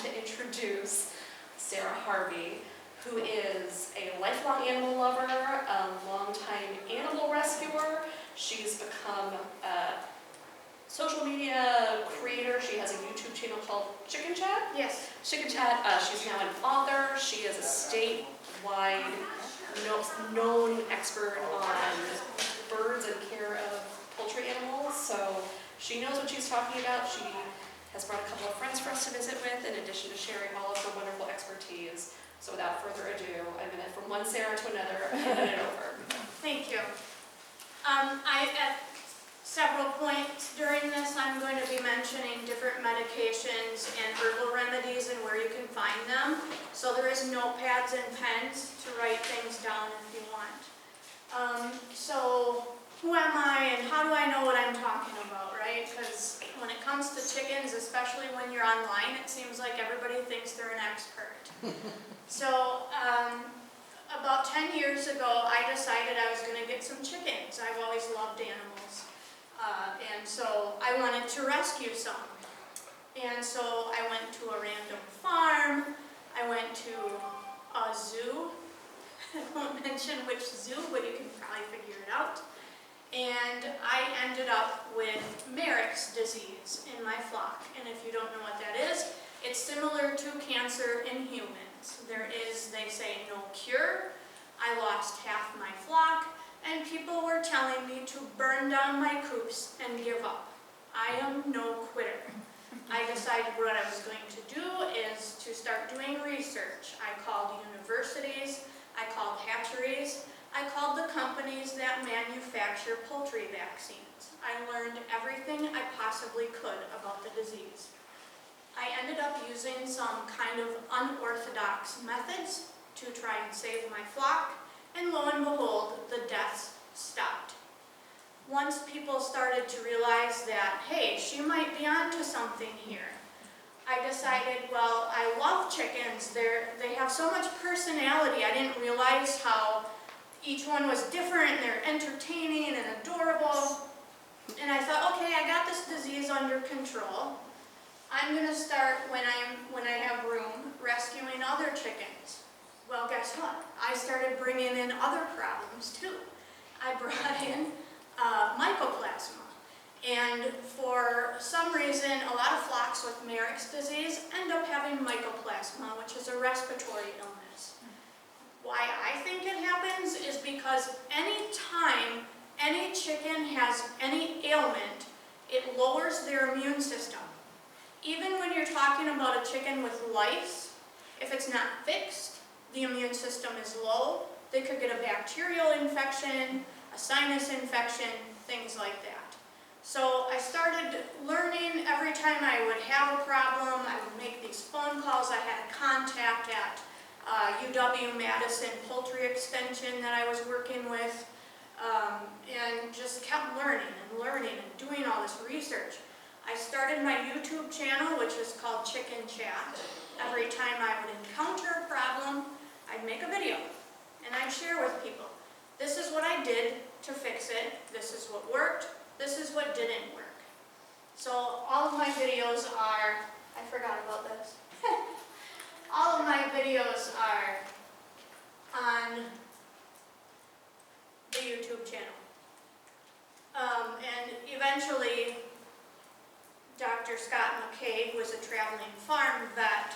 to introduce Sara Harvey, who is a lifelong animal lover, a longtime animal rescuer. She's become a social media creator. She has a YouTube channel called Chicken Chat. Yes. Chicken Chat. She's now an author. She is a statewide known expert on birds and care of poultry animals. So she knows what she's talking about. She has brought a couple of friends for us to visit with, in addition to sharing all of her wonderful expertise. So without further ado, I'm going to, from one Sara to another, hand it over. Thank you. At several points during this, I'm going to be mentioning different medications and herbal remedies and where you can find them. So there is notepads and pens to write things down if you want. So who am I and how do I know what I'm talking about, right? Because when it comes to chickens, especially when you're online, it seems like everybody thinks they're an expert. So about 10 years ago, I decided I was going to get some chickens. I've always loved animals. And so I wanted to rescue some. And so I went to a random farm. I went to a zoo. I won't mention which zoo, but you can probably figure it out. And I ended up with Marek's disease in my flock. And if you don't know what that is, it's similar to cancer in humans. There is, they say, no cure. I lost half my flock, and people were telling me to burn down my coops and give up. I am no quitter. I decided what I was going to do is to start doing research. I called universities, I called hatcheries, I called the companies that manufacture poultry vaccines. I learned everything I possibly could about the disease. I ended up using some kind of unorthodox methods to try and save my flock, and lo and behold, the deaths stopped. Once people started to realize that, hey, she might be onto something here, I decided, well, I love chickens. They have so much personality. I didn't realize how each one was different, and they're entertaining and adorable. And I thought, okay, I got this disease under control. I'm going to start, when I have room, rescuing other chickens. Well, guess what? I started bringing in other problems too. I brought in mycoplasma. And for some reason, a lot of flocks with Marek's disease end up having mycoplasma, which is a respiratory illness. Why I think it happens is because any time any chicken has any ailment, it lowers their immune system. Even when you're talking about a chicken with lice, if it's not fixed, the immune system is low, they could get a bacterial infection, a sinus infection, things like that. So I started learning every time I would have a problem. I would make these phone calls. I had a contact at UW-Madison Poultry Extension that I was working with, and just kept learning and doing all this research. I started my YouTube channel, which is called Chicken Chat. Every time I would encounter a problem, I'd make a video, and I'd share with people. This is what I did to fix it. This is what worked. This is what didn't work. So all of my videos are, I forgot about this. All of my videos are on the YouTube channel. And eventually, Dr. Scott McCabe, who is a traveling farm vet,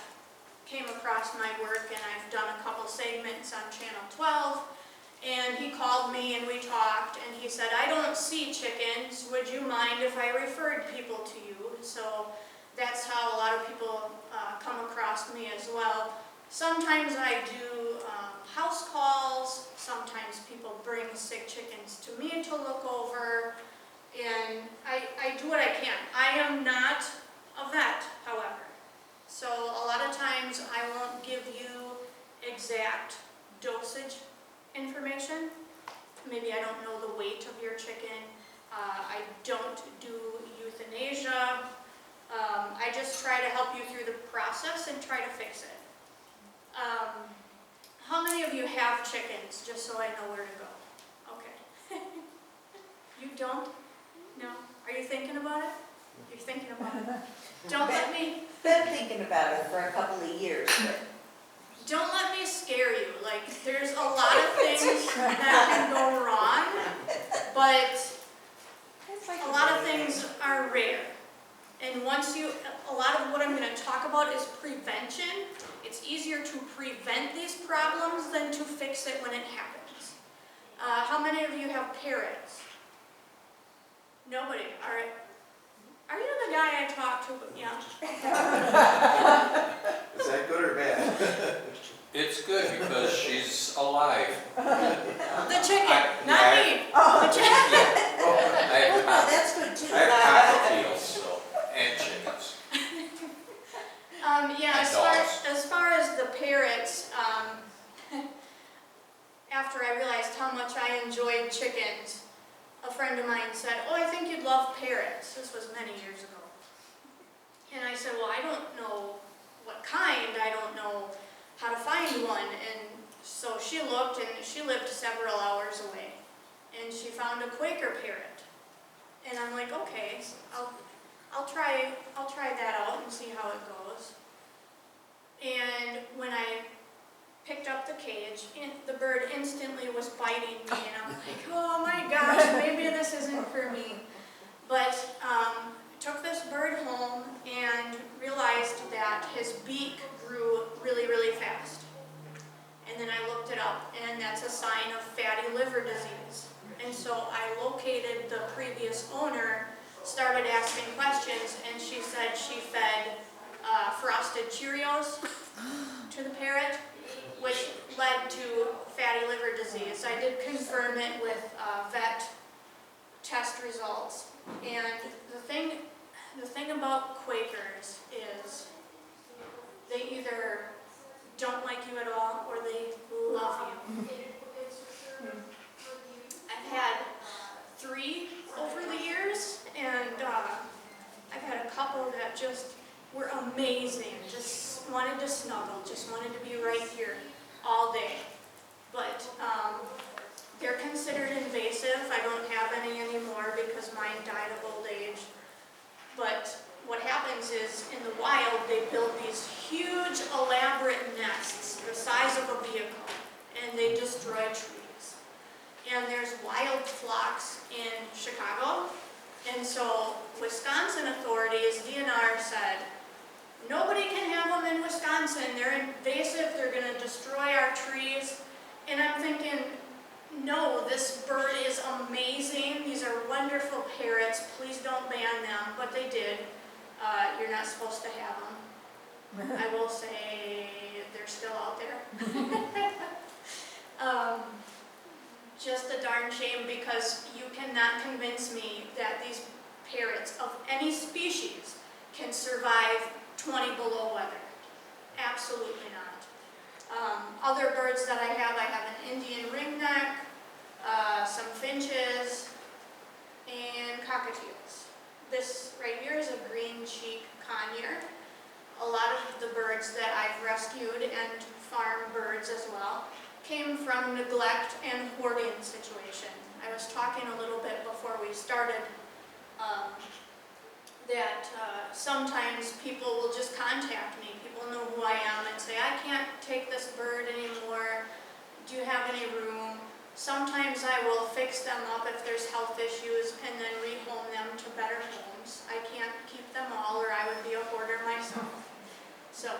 came across my work, and I've done a couple segments on Channel 12, and he called me and we talked, and he said, I don't see chickens, would you mind if I referred people to you? So that's how a lot of people come across me as well. Sometimes I do house calls, sometimes people bring sick chickens to me to look over, and I do what I can. I am not a vet, however. So a lot of times I won't give you exact dosage information. Maybe I don't know the weight of your chicken. I don't do euthanasia. I just try to help you through the process and try to fix it. How many of you have chickens, just so I know where to go? Okay. You don't? No? Are you thinking about it? You're thinking about it. Don't let me, Been thinking about it for a couple of years, but don't let me scare you. Like, there's a lot of things that can go wrong, but a lot of things are rare. And a lot of what I'm going to talk about is prevention. It's easier to prevent these problems than to fix it when it happens. How many of you have parrots? Nobody. All right. Are you the guy I talked to? Yeah. Is that good or bad? It's good because she's alive. The chicken, not Yeah, me. The chicken. I oh, that's good too. have cockatiels, so, and chickens. Yeah, And as far as the parrots, after I realized how much I enjoyed chickens, a friend of mine said, "Oh, I think you'd love parrots." This was many years ago. And I said, "Well, I don't know what kind. I don't know how to find one." And so she looked, and she lived several hours away. And she found a Quaker parrot. And I'm like, okay, so I'll try that out and see how it goes. And when I picked up the cage, the bird instantly was biting me, and I'm like, oh my gosh, maybe this isn't for me. But I took this bird home and realized that his beak grew really, really fast. And then I looked it up, and that's a sign of fatty liver disease. And so I located the previous owner, started asking questions, and she said she fed frosted Cheerios to the parrot, which led to fatty liver disease. I did confirm it with vet test results. And the thing about Quakers is they either don't like you at all or they love you. I've had 3 over the years, and I've had a couple that just were amazing, just wanted to snuggle, just wanted to be right here all day. But they're considered invasive. I don't have any anymore because mine died of old age. But what happens is, in the wild, they build these huge, elaborate nests the size of a vehicle, and they destroy trees. And there's wild flocks in Chicago, and so Wisconsin authorities, DNR, said, nobody can have them in Wisconsin. They're invasive. They're going to destroy our trees. And I'm thinking, no, this bird is amazing. These are wonderful parrots. Please don't ban them. But they did. You're not supposed to have them. I will say they're still out there. Just a darn shame, because you cannot convince me that these parrots of any species can survive 20 below weather. Absolutely not. Other birds that I have an Indian ringneck, some finches, and cockatiels. This right here is a green cheek conure. A lot of the birds that I've rescued, and farm birds as well, came from neglect and hoarding situation. I was talking a little bit before we started that sometimes people will just contact me. People know who I am and say, I can't take this bird anymore. Do you have any room? Sometimes I will fix them up if there's health issues and then rehome them to better homes. I can't keep them all, or I would be a hoarder myself. So,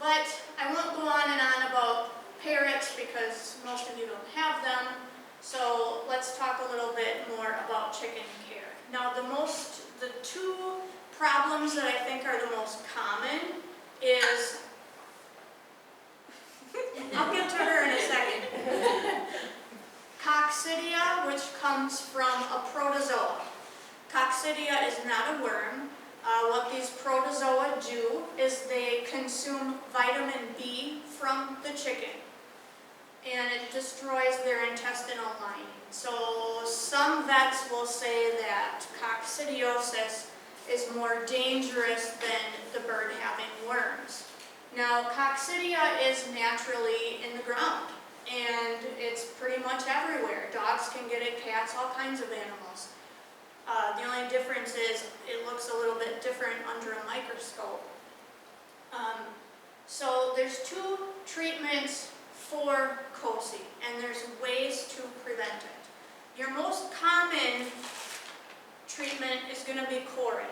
but I won't go on and on about parrots because most of you don't have them. So let's talk a little bit more about chicken care. Now the 2 problems that I think are the most common is, I'll get to her in a second, coccidia, which comes from a protozoa. Coccidia is not a worm. What these protozoa do is they consume vitamin B from the chicken, and it destroys their intestinal lining. So some vets will say that coccidiosis is more dangerous than the bird having worms. Now, coccidia is naturally in the ground, and it's pretty much everywhere. Dogs can get it, cats, all kinds of animals. The only difference is it looks a little bit different under a microscope. So there's two treatments for COSI, and there's ways to prevent it. Your most common treatment is going to be Corid.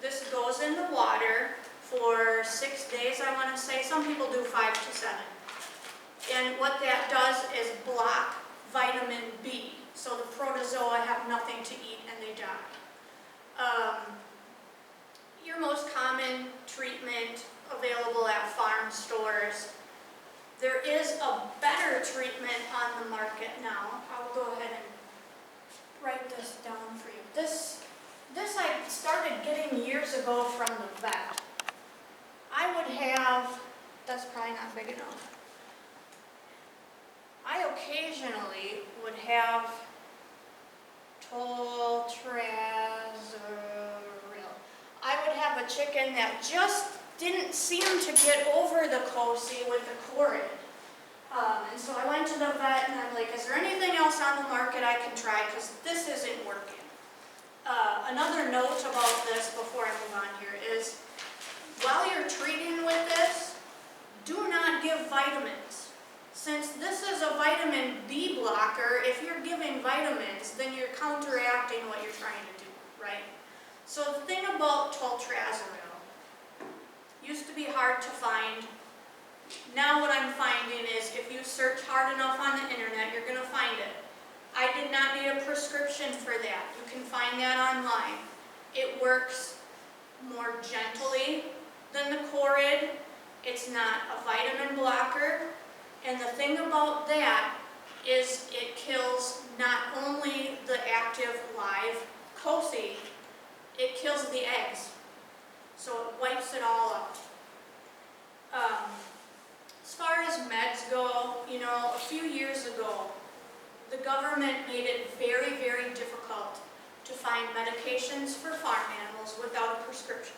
This goes in the water for 6 days, I want to say. Some people do 5 to 7. And what that does is block vitamin B. So the protozoa have nothing to eat and they die. Your most common treatment available at farm stores. There is a better treatment on the market now. I'll go ahead and write this down for you. This I started getting years ago from the vet. I would have, that's probably not big enough. I occasionally would have Toltrazuril. I would have a chicken that just didn't seem to get over the COSI with the Corid. And so I went to the vet and I'm like, is there anything else on the market I can try? Because this isn't working. Another note about this before I move on here is, while you're treating with this, do not give vitamins. Since this is a vitamin B blocker, if you're giving vitamins, then you're counteracting what you're trying to do, right? So the thing about Toltrazuril used to be hard to find. Now what I'm finding is if you search hard enough on the internet, you're going to find it. I did not need a prescription for that. You can find that online. It works more gently than the Corid. It's not a vitamin blocker. And the thing about that is it kills not only the active live COSI, it kills the eggs. So it wipes it all out. As far as meds go, you know, a few years ago, the government made it very, very difficult to find medications for farm animals without a prescription.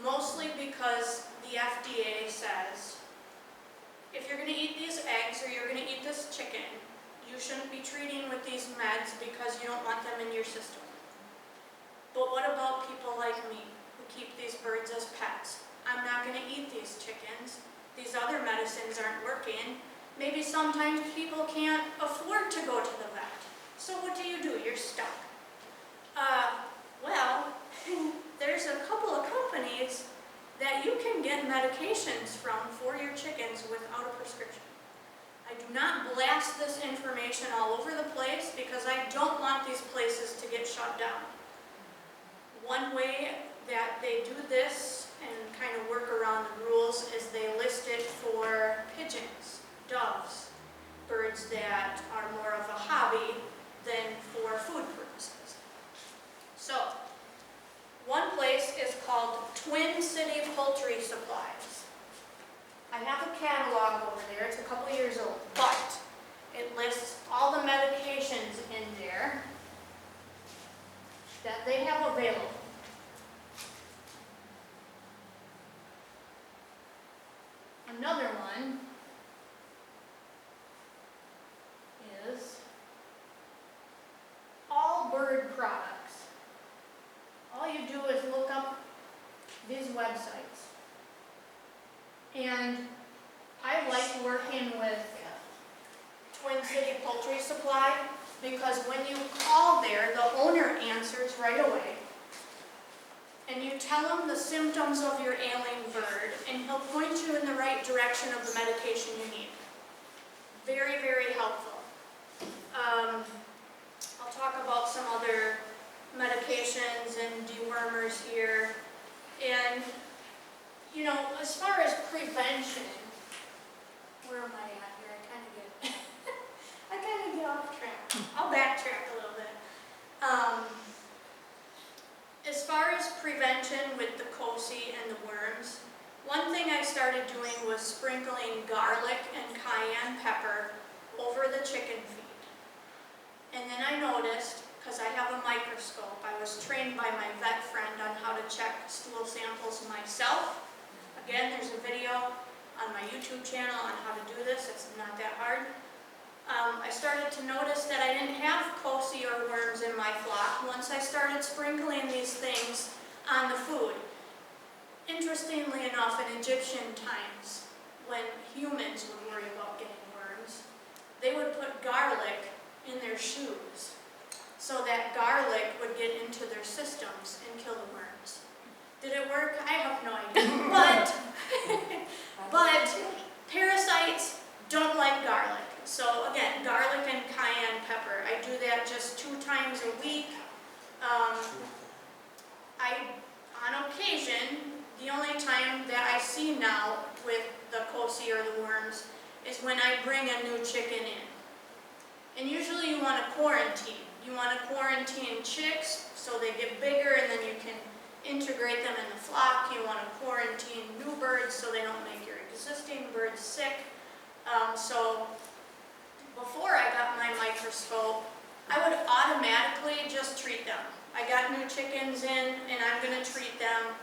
Mostly because the FDA says, if you're going to eat these eggs or you're going to eat this chicken, you shouldn't be treating with these meds because you don't want them in your system. But what about people like me who keep these birds as pets? I'm not going to eat these chickens. These other medicines aren't working. Maybe sometimes people can't afford to go to the vet. So what do? You're stuck. Well, there's a couple of companies that you can get medications from for your chickens without a prescription. I do not blast this information all over the place because I don't want these places to get shut down. One way that they do this and kind of work around the rules is they list it for pigeons, doves, birds that are more of a hobby than for food purposes. So, one place is called Twin City Poultry Supplies. I have a catalog over there, it's a couple years old, but it lists all the medications in there that they have available. Another one is all bird products. All you do is look up these websites. And I like working with Twin City Poultry Supply because when you call there, the owner answers right away. And you tell him the symptoms of your ailing bird, and he'll point you in the right direction of the medication you need. Very, very helpful. I'll talk about some other medications and dewormers here. And, you know, as far as prevention, where am I at here? I kind of get off track. I'll backtrack a little bit. As far as prevention with the COSI and the worms, one thing I started doing was sprinkling garlic and cayenne pepper over the chicken feed. And then I noticed, because I have a microscope, I was trained by my vet friend on how to check stool samples myself. Again, there's a video on my YouTube channel on how to do this. It's not that hard. I started to notice that I didn't have COSI or worms in my flock once I started sprinkling these things on the food. Interestingly enough, in Egyptian times, when humans would worry about getting worms, they would put garlic in their shoes so that garlic would get into their systems and kill the worms. Did it work? I have no idea. But parasites don't like garlic. So again, garlic and cayenne pepper. I do that just 2 times a week. On occasion, the only time that I see now with the COSI or the worms is when I bring a new chicken in. And usually you want to quarantine. You want to quarantine chicks so they get bigger and then you can integrate them in the flock. You want to quarantine new birds so they don't make your existing birds sick. So before I got my microscope, I would automatically just treat them. I got new chickens in and I'm going to treat them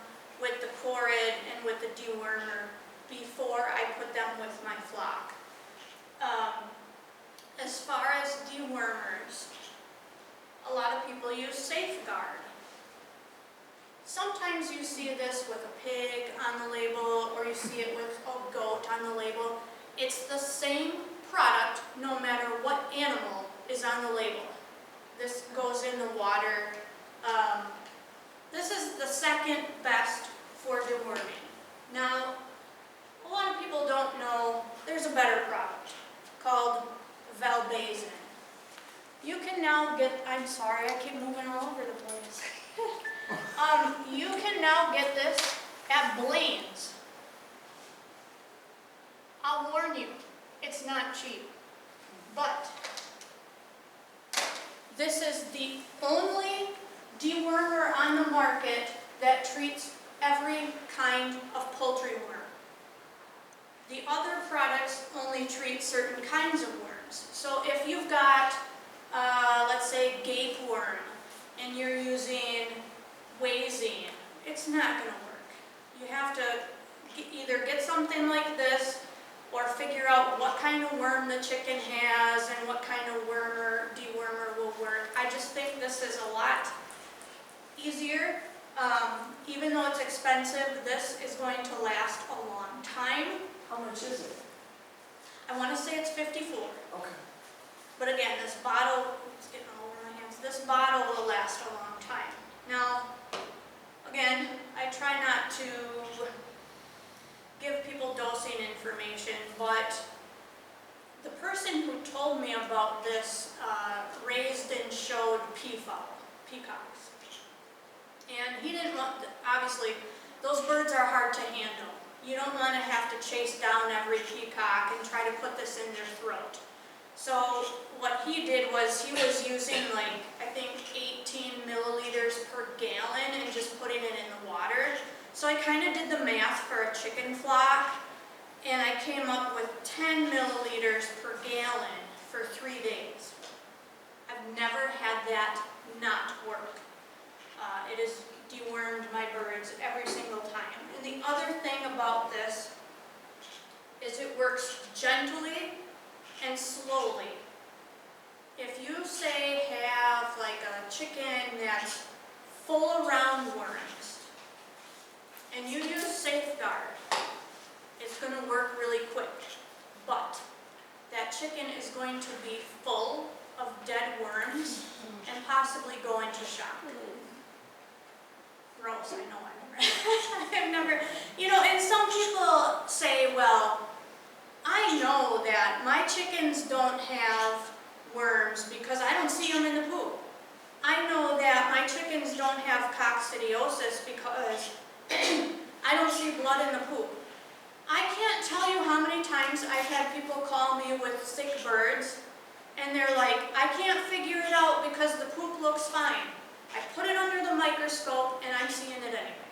with the Corid and with the dewormer before I put them with my flock. As far as dewormers, a lot of people use Safeguard. Sometimes you see this with a pig on the label or you see it with a goat on the label. It's the same product no matter what animal is on the label. This goes in the water. This is the second best for deworming. Now, a lot of people don't know there's a better product called Valbazin. You can now get, I'm sorry, I keep moving all over the place. You can now get this at Blaine's. I'll warn you, it's not cheap, but this is the only dewormer on the market that treats every kind of poultry worm. The other products only treat certain kinds of worms. So if you've got, let's say, gape worm, and you're using Wazine, it's not going to work. You have to either get something like this or figure out what kind of worm the chicken has and what kind of dewormer will work. I just think this is a lot easier. Even though it's expensive, this is going to last a long time. How much is it? I want to say it's $54. Okay. But again, this bottle, it's getting all over my hands, this bottle will last a long time. Now, again, I try not to give people dosing information, but the person who told me about this raised and showed peacocks. And he didn't want, obviously, those birds are hard to handle. You don't want to have to chase down every peacock and try to put this in their throat. So what he did was he was using like, I think 18 milliliters per gallon and just putting it in the water. So I kind of did the math for a chicken flock and I came up with 10 milliliters per gallon for 3 days. I've never had that not work. It has dewormed my birds every single time. And the other thing about this is it works gently and slowly. If you say have like a chicken that's full of roundworms and you use Safeguard, it's going to work really quick. But that chicken is going to be full of dead worms and possibly go into shock. Gross, I know I've never, you know, and some people say, well, I know that my chickens don't have worms because I don't see them in the poop. I know that my chickens don't have coccidiosis because I don't see blood in the poop. I can't tell you how many times I've had people call me with sick birds and they're like, I can't figure it out because the poop looks fine. I put it under the microscope and I'm seeing it anyway.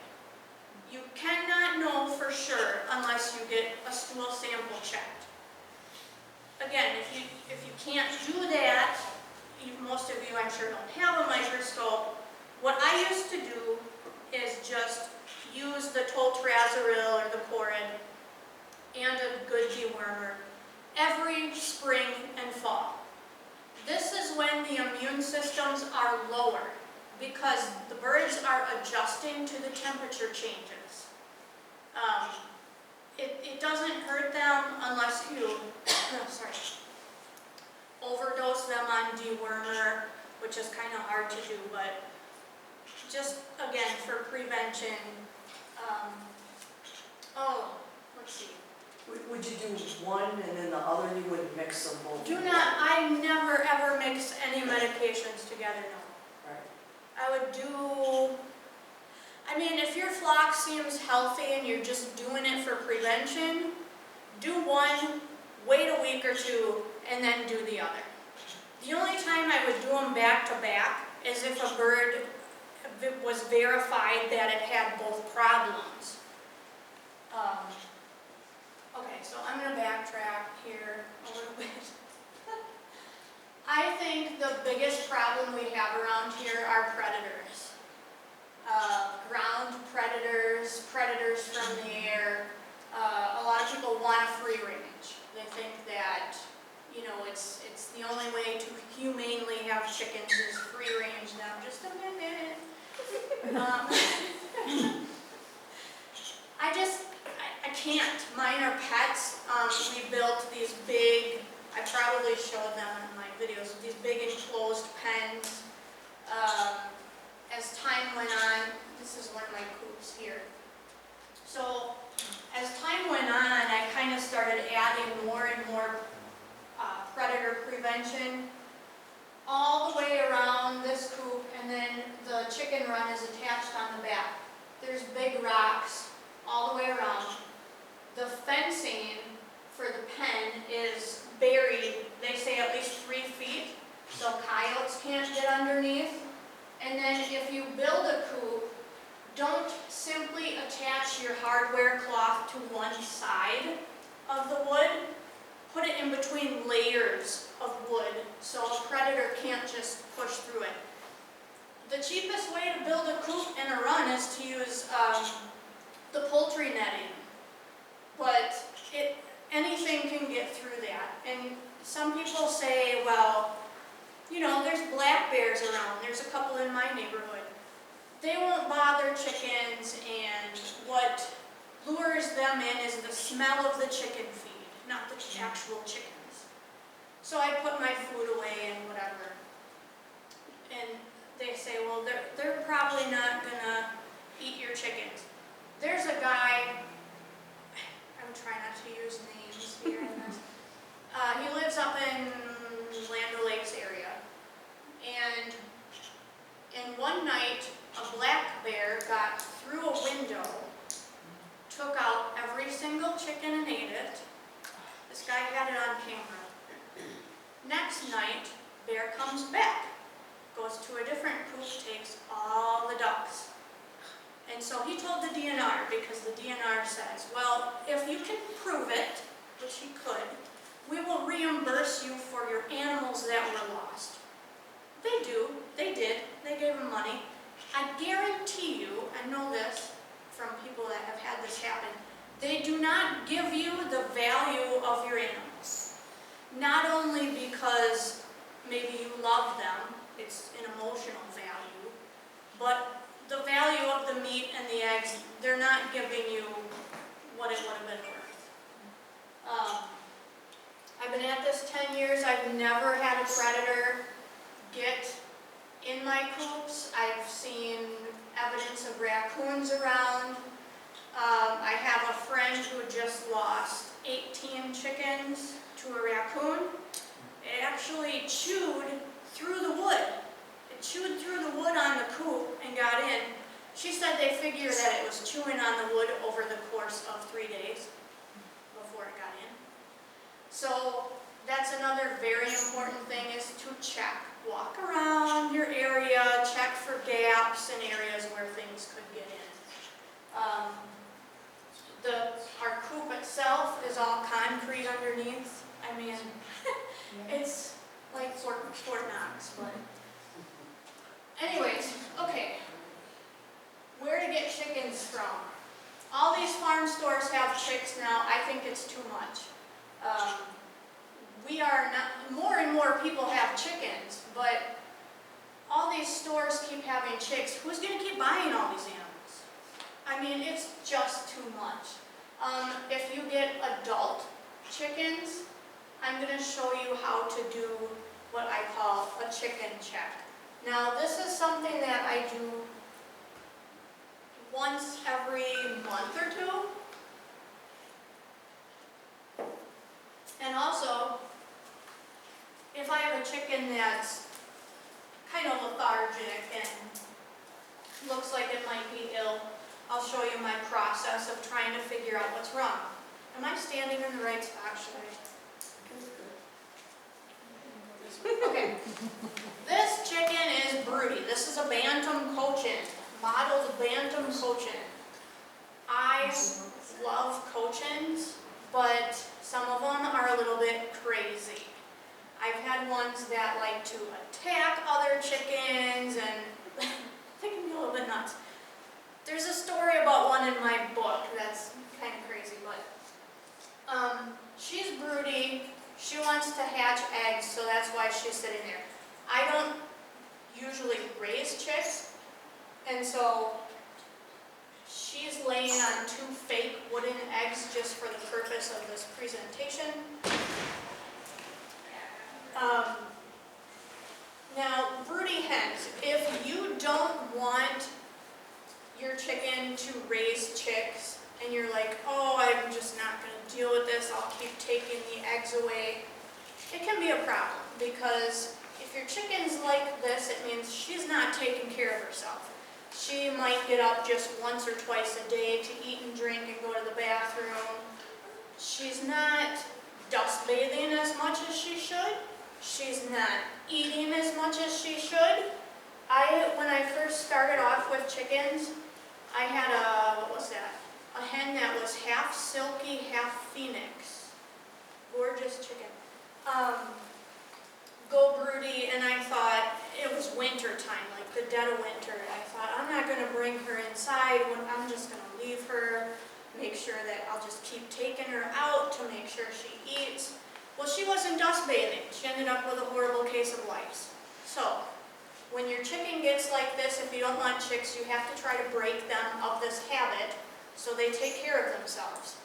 You cannot know for sure unless you get a stool sample checked. Again, if you can't do that, most of you I'm sure don't have a microscope, what I used to do is just use the toltrazuril or the Corid and a good dewormer every spring and fall. This is when the immune systems are lower because the birds are adjusting to the temperature changes. It doesn't hurt them unless you sorry, overdose them on dewormer, which is kind of hard to do, but just again for prevention. Let's see. Would you do one and then the other, you wouldn't mix them both? I never ever mix any medications together, no. Right. I would do, if your flock seems healthy and you're just doing it for prevention, do one, wait a week or two, and then do the other. The only time I would do them back to back is if a bird was verified that it had both problems. Okay, so I'm going to backtrack here a little bit. I think the biggest problem we have around here are predators. Ground predators, predators from the air. A lot of people want a free range. They think that, it's the only way to humanely have chickens is free range. Now, just a minute. I can't. Mine are pets. We built these big, I probably showed them in my videos, these big enclosed pens. As time went on, this is one of my coops here. So as time went on, I kind of started adding more and more predator prevention all the way around this coop, and then the chicken run is attached on the back. There's big rocks all the way around. The fencing for the pen is buried, they say at least 3 feet, so coyotes can't get underneath. And then if you build a coop, don't simply attach your hardware cloth to one side of the wood. Put it in between layers of wood so a predator can't just push through it. The cheapest way to build a coop and a run is to use the poultry netting. But anything can get through that. And some people say, well, there's black bears around. There's a couple in my neighborhood. They won't bother chickens, and what lures them in is the smell of the chicken feed, not the actual chickens. So I put my food away and whatever. And they say, well, they're probably not gonna eat your chickens. There's a guy, I'm trying not to use names here in this. He lives up in Land O'Lakes area. And one night, a black bear got through a window, took out every single chicken and ate it. This guy had it on camera. Next night, bear comes back, goes to a different coop, takes all the ducks. And so he told the DNR, because the DNR says, well, if you can prove it, which he could, we will reimburse you for your animals that were lost. They do. They did. They gave him money. I guarantee you, I know this from people that have had this happen, they do not give you the value of your animals. Not only because maybe you love them, it's an emotional value, but the value of the meat and the eggs, they're not giving you what it would have been worth. I've been at this 10 years. I've never had a predator get in my coops. I've seen evidence of raccoons around. I have a friend who just lost 18 chickens to a raccoon. It actually chewed through the wood. It chewed through the wood on the coop and got in. She said they figure that it was chewing on the wood over the course of 3 days before it got in. So that's another very important thing, is to check. Walk around your area, check for gaps and areas where things could get in. Our coop itself is all concrete underneath. It's like Fort Knox, but anyways, okay. Where to get chickens from? All these farm stores have chicks now. I think it's too much. we are not, more and more people have chickens, but all these stores keep having chicks. Who's gonna keep buying all these animals? I mean, it's just too much. If you get adult chickens, I'm gonna show you how to do what I call a chicken check. Now, this is something that I do once every month or two. And also, if I have a chicken that's kind of lethargic and looks like it might be ill, I'll show you my process of trying to figure out what's wrong. Am I standing in the right spot? Should I? Okay. This chicken is broody. This is a bantam cochin, modeled bantam cochin. I love cochins, but some of them are a little bit crazy. I've had ones that like to attack other chickens and they can be a little bit nuts. There's a story about one in my book that's kind of crazy, but she's broody. She wants to hatch eggs, so that's why she's sitting there. I don't usually raise chicks, and so she's laying on 2 fake wooden eggs just for the purpose of this presentation. Now, broody hens, if you don't want your chicken to raise chicks, and you're like, oh, I'm just not going to deal with this, I'll keep taking the eggs away, it can be a problem, because if your chicken's like this, it means she's not taking care of herself. She might get up just once or twice a day to eat and drink and go to the bathroom. She's not dust bathing as much as she should. She's not eating as much as she should. When I first started off with chickens, I had a hen that was half silky, half phoenix. Gorgeous chicken. Go broody, and I thought it was winter time, like the dead of winter. I thought, I'm not going to bring her inside. I'm just going to leave her, make sure that I'll just keep taking her out to make sure she eats. Well, she wasn't dust bathing. She ended up with a horrible case of lice. So, when your chicken gets like this, if you don't want chicks, you have to try to break them of this habit so they take care of themselves.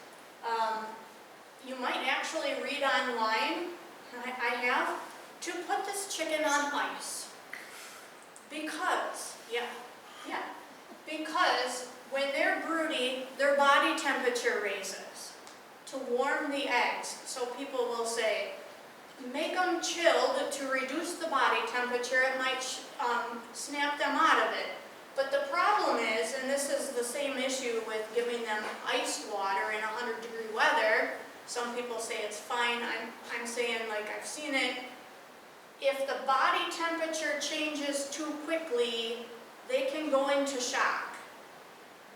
You might actually read online, I have, to put this chicken on ice. Because when they're broody, their body temperature raises to warm the eggs. So people will say, make them chilled to reduce the body temperature. It might snap them out of it. But the problem is, and this is the same issue with giving them iced water in 100-degree weather. Some people say it's fine. I'm saying, like, I've seen it. If the body temperature changes too quickly, they can go into shock.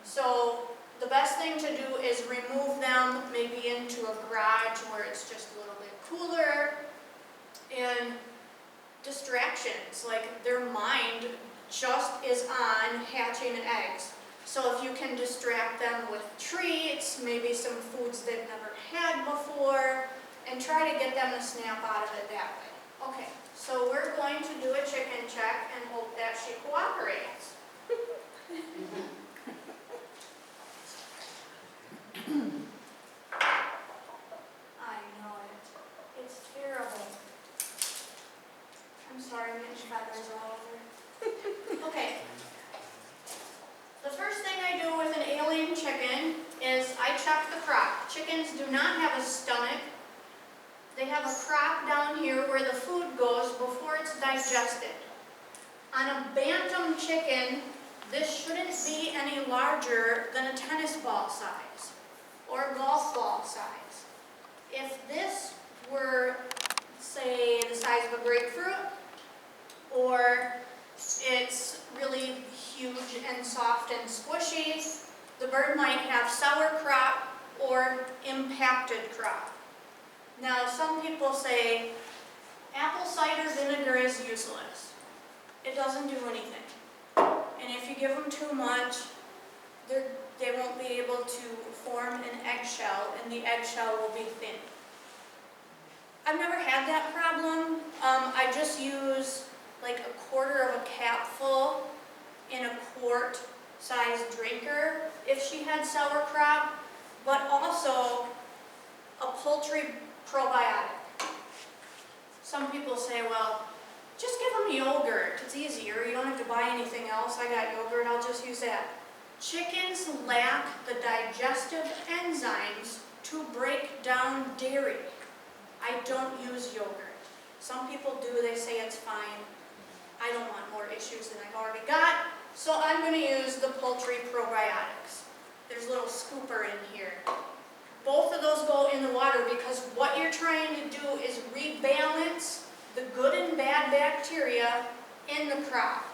So the best thing to do is remove them maybe into a garage where it's just a little bit cooler. And distractions, like their mind just is on hatching eggs. So if you can distract them with treats, maybe some foods they've never had before, and try to get them to snap out of it that way. Okay, so we're going to do a chicken check and hope that she cooperates. I know it. It's terrible. I'm sorry, Mitch, feathers all over. Okay. The first thing I do with an alien chicken is I check the crop. Chickens do not have a stomach. They have a crop down here where the food goes before it's digested. On a bantam chicken, this shouldn't be any larger than a tennis ball size or a golf ball size. If this were, say, the size of a grapefruit, or it's really huge and soft and squishy, the bird might have sour crop or impacted crop. Now, some people say apple cider vinegar is useless. It doesn't do anything. And if you give them too much, they won't be able to form an eggshell, and the eggshell will be thin. I've never had that problem. I just use like a quarter of a capful in a quart-sized drinker if she had sauerkraut, but also a poultry probiotic. Some people say, well, just give them yogurt. It's easier. You don't have to buy anything else. I got yogurt. I'll just use that. Chickens lack the digestive enzymes to break down dairy. I don't use yogurt. Some people do. They say it's fine. I don't want more issues than I've already got, so I'm going to use the poultry probiotics. There's a little scooper in here. Both of those go in the water because what you're trying to do is rebalance the good and bad bacteria in the crop.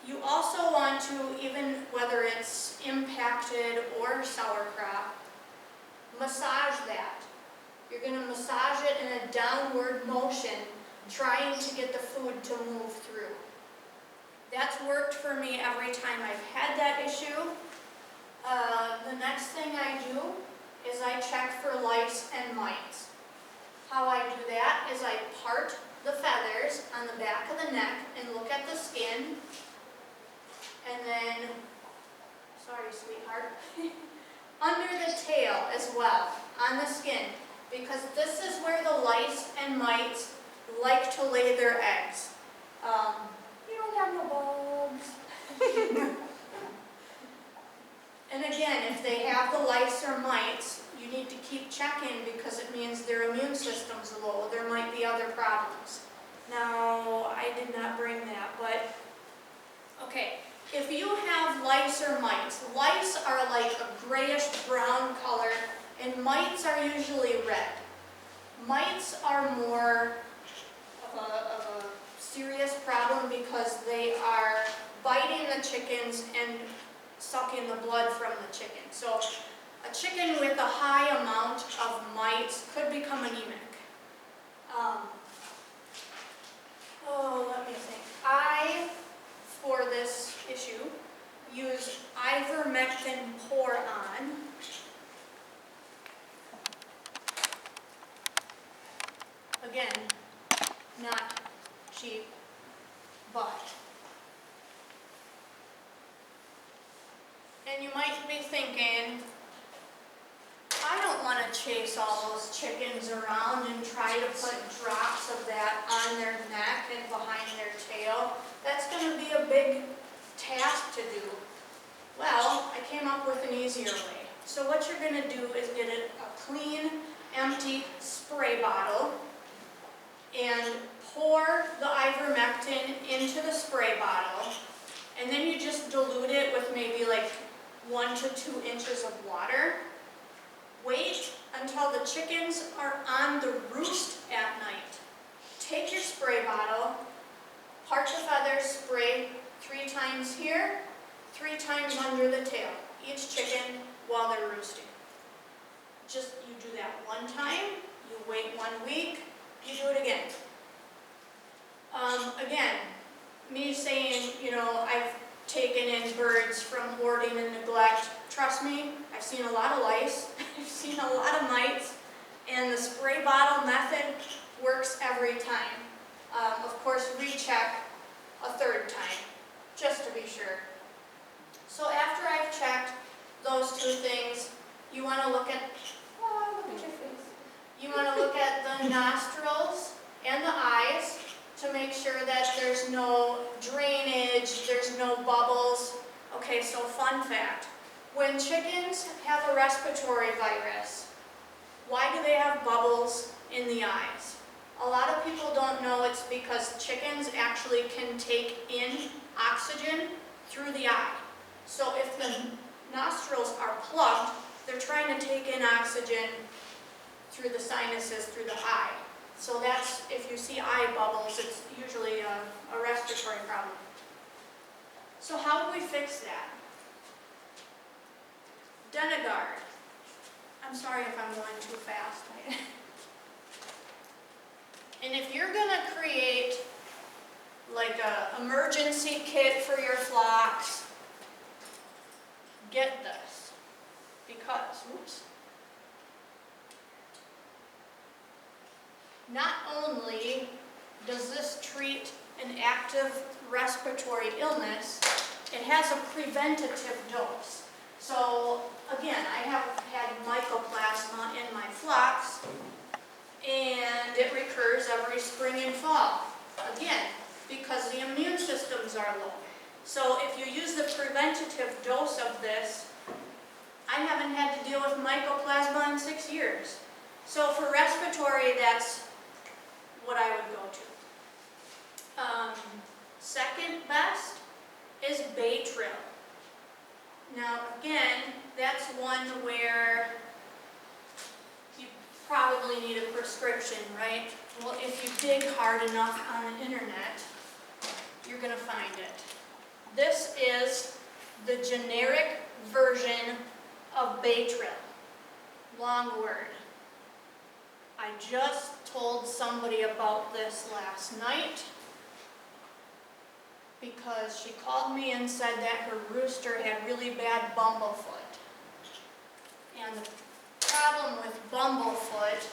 You also want to, even whether it's impacted or sauerkraut, massage that. You're going to massage it in a downward motion, trying to get the food to move through. That's worked for me every time I've had that issue. The next thing I do is I check for lice and mites. How I do that is I part the feathers on the back of the neck and look at the skin. And then, sorry sweetheart, under the tail as well, on the skin. Because this is where the lice and mites like to lay their eggs. You don't have no bugs. And again, if they have the lice or mites, you need to keep checking because it means their immune system's low. There might be other problems. Now, I did not bring that, but okay. If you have lice or mites, lice are like a grayish brown color and mites are usually red. Mites are more of a serious problem because they are biting the chickens and sucking the blood from the chicken. So a chicken with a high amount of mites could become anemic. Let me think. I, for this issue, use ivermectin pour-on. Again, not cheap, but. And you might be thinking, I don't want to chase all those chickens around and try to put drops of that on their neck and behind their tail. That's going to be a big task to do. Well, I came up with an easier way. So what you're going to do is get a clean, empty spray bottle and pour the ivermectin into the spray bottle, and then you just dilute it with maybe like 1 to 2 inches of water. Wait until the chickens are on the roost at night. Take your spray bottle, part the feathers, spray 3 times here, 3 times under the tail, each chicken while they're roosting. Just, you do that 1 time, you wait 1 week, you do it again. Again, me saying, I've taken in birds from hoarding and neglect. Trust me, I've seen a lot of lice, I've seen a lot of mites, and the spray bottle method works every time. Of course, recheck a 3rd time, just to be sure. So after I've checked those 2 things, you want to look at, look at your face. You want to look at the nostrils and the eyes to make sure that there's no drainage, there's no bubbles. Okay, so fun fact. When chickens have a respiratory virus, why do they have bubbles in the eyes? A lot of people don't know it's because chickens actually can take in oxygen through the eye. So if the nostrils are plugged, they're trying to take in oxygen through the sinuses, through the eye. So that's, if you see eye bubbles, it's usually a respiratory problem. So how do we fix that? Denagard. I'm sorry if I'm going too fast. And if you're going to create like an emergency kit for your flocks, get this. Because, oops. not only does this treat an active respiratory illness, it has a preventative dose. So again, I have had mycoplasma in my flocks, and it recurs every spring and fall. Again, because the immune systems are low. So if you use the preventative dose of this, I haven't had to deal with mycoplasma in 6 years. So for respiratory, that's what I would go to. Second best is Baytril. Now again, that's one where you probably need a prescription, right? Well, if you dig hard enough on the internet, you're going to find it. This is the generic version of Baytril. Long word. I just told somebody about this last night because she called me and said that her rooster had really bad bumblefoot. And the problem with bumblefoot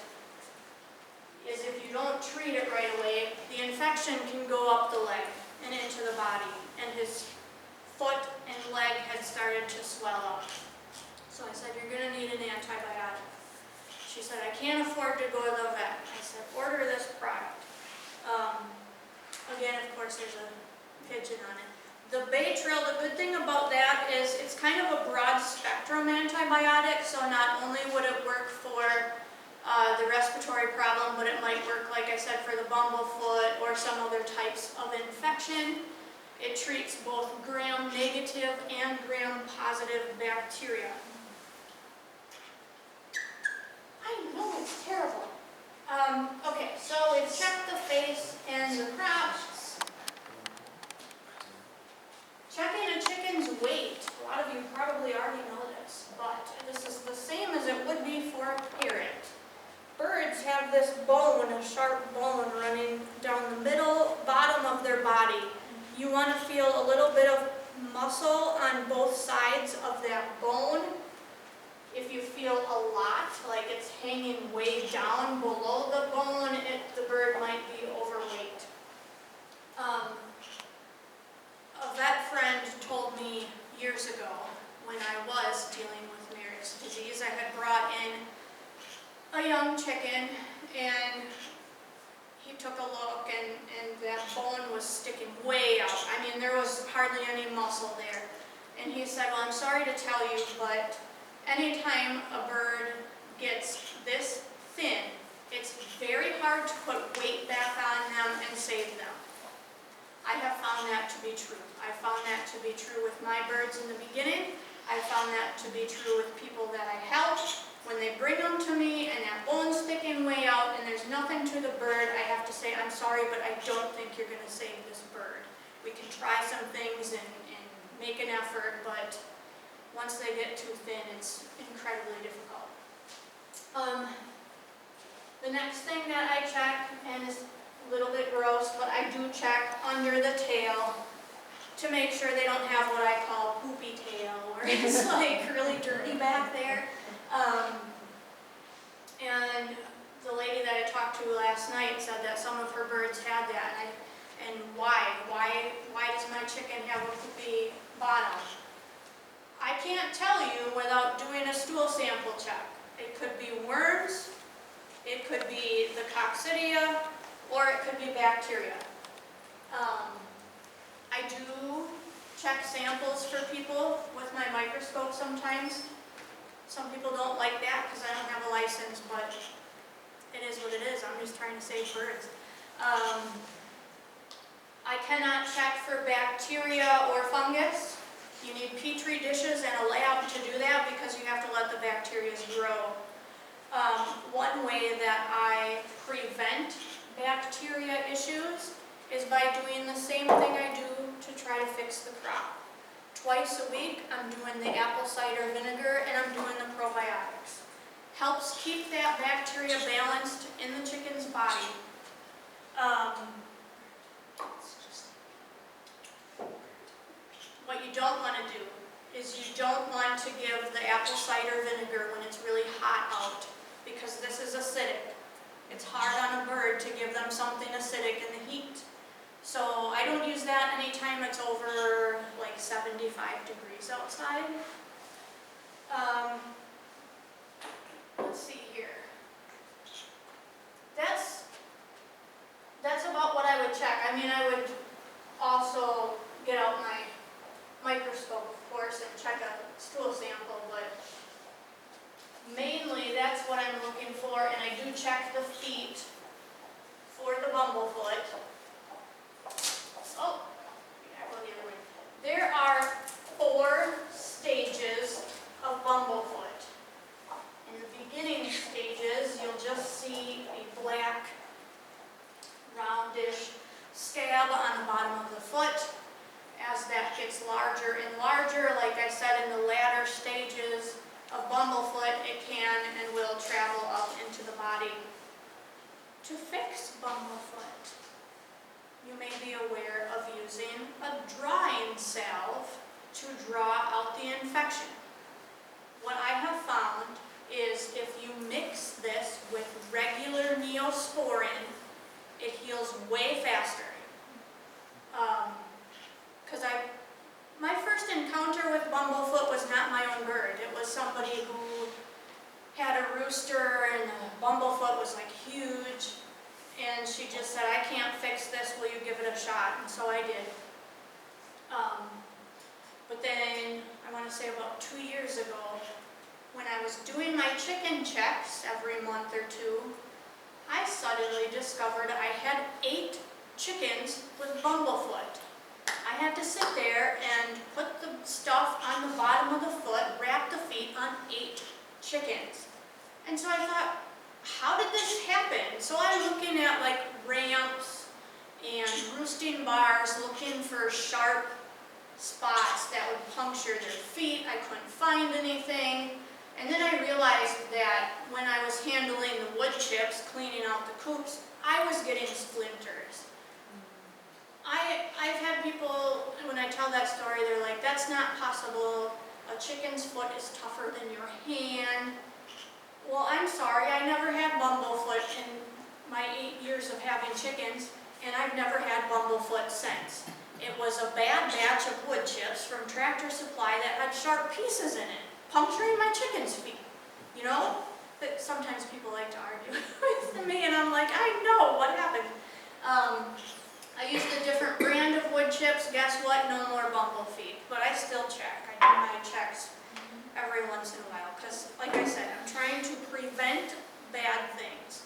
is if you don't treat it right away, the infection can go up the leg and into the body, and his foot and leg had started to swell up. So I said, you're going to need an antibiotic. She said, I can't afford to go to the vet. I said, order this product. Again, of course, there's a pigeon on it. The Baytril, the good thing about that is it's kind of a broad spectrum antibiotic, so not only would it work for the respiratory problem, but it might work, like I said, for the bumblefoot or some other types of infection. It treats both gram-negative and gram-positive bacteria. I know, it's terrible. Okay, so we've checked the face and the crops. Checking a chicken's weight. A lot of you probably already know this, but this is the same as it would be for a parrot. Birds have this bone, a sharp bone running down the middle, bottom of their body. You want to feel a little bit of muscle on both sides of that bone. If you feel a lot, like it's hanging way down below the bone, the bird might be overweight. A vet friend told me years ago, when I was dealing with Marek's disease, I had brought in a young chicken, and he took a look, and that bone was sticking way out. I mean, there was hardly any muscle there. And he said, well, I'm sorry to tell you, but anytime a bird gets this thin, it's very hard to put weight back on them and save them. I have found that to be true. I found that to be true with my birds in the beginning. I found that to be true with people that I help. When they bring them to me and that bone's sticking way out and there's nothing to the bird, I have to say, I'm sorry, but I don't think you're going to save this bird. We can try some things and make an effort, but once they get too thin, it's incredibly difficult. The next thing that I check, and is a little bit gross, but I do check under the tail to make sure they don't have what I call poopy tail, where it's like really dirty back there. And the lady that I talked to last night said that some of her birds had that, and why? Why does my chicken have a poopy bottom? I can't tell you without doing a stool sample check. It could be worms, it could be the coccidia, or it could be bacteria. I do check samples for people with my microscope sometimes. Some people don't like that because I don't have a license, but it is what it is. I'm just trying to save birds. I cannot check for bacteria or fungus. You need petri dishes and a lab to do that because you have to let the bacteria grow. One way that I prevent bacteria issues is by doing the same thing I do to try to fix the crop. Twice a week, I'm doing the apple cider vinegar and I'm doing the probiotics. Helps keep that bacteria balanced in the chicken's body. What you don't want to do is you don't want to give the apple cider vinegar when it's really hot out, because this is acidic. It's hard on a bird to give them something acidic in the heat. So I don't use that anytime it's over like 75 degrees outside. Let's see here. That's about what I would check. I mean, I would also get out my microscope, of course, and check a stool sample, but mainly that's what I'm looking for, and I do check the feet for the bumblefoot. Oh, yeah, go the other way. There are 4 stages of bumblefoot. In the beginning stages, you'll just see a black, roundish scab on the bottom of the foot. As that gets larger and larger, like I said, in the latter stages of bumblefoot, it can and will travel up into the body. To fix bumblefoot, you may be aware of using a drying salve to draw out the infection. What I have found is if you mix this with regular Neosporin, it heals way faster. Because my first encounter with bumblefoot was not my own bird. It was somebody who had a rooster and the bumblefoot was like huge. And she just said, I can't fix this, will you give it a shot? And so I did. But then, I want to say about 2 years ago, when I was doing my chicken checks every month or 2, I suddenly discovered I had 8 chickens with bumblefoot. I had to sit there and put the stuff on the bottom of the foot, wrap the feet on 8 chickens. And so I thought, how did this happen? So I'm looking at like ramps and roosting bars, looking for sharp spots that would puncture their feet. I couldn't find anything. And then I realized that when I was handling the wood chips, cleaning out the coops, I was getting splinters. I've had people, when I tell that story, they're like, that's not possible. A chicken's foot is tougher than your hand. Well, I'm sorry, I never had bumblefoot in my 8 years of having chickens, and I've never had bumblefoot since. It was a bad batch of wood chips from Tractor Supply that had sharp pieces in it, puncturing my chicken's feet. You know? But sometimes people like to argue with me, and I'm like, I know what happened. I used a different brand of wood chips. Guess what? No more bumble feet. But I still check. I do my checks every once in a while because, like I said, I'm trying to prevent bad things.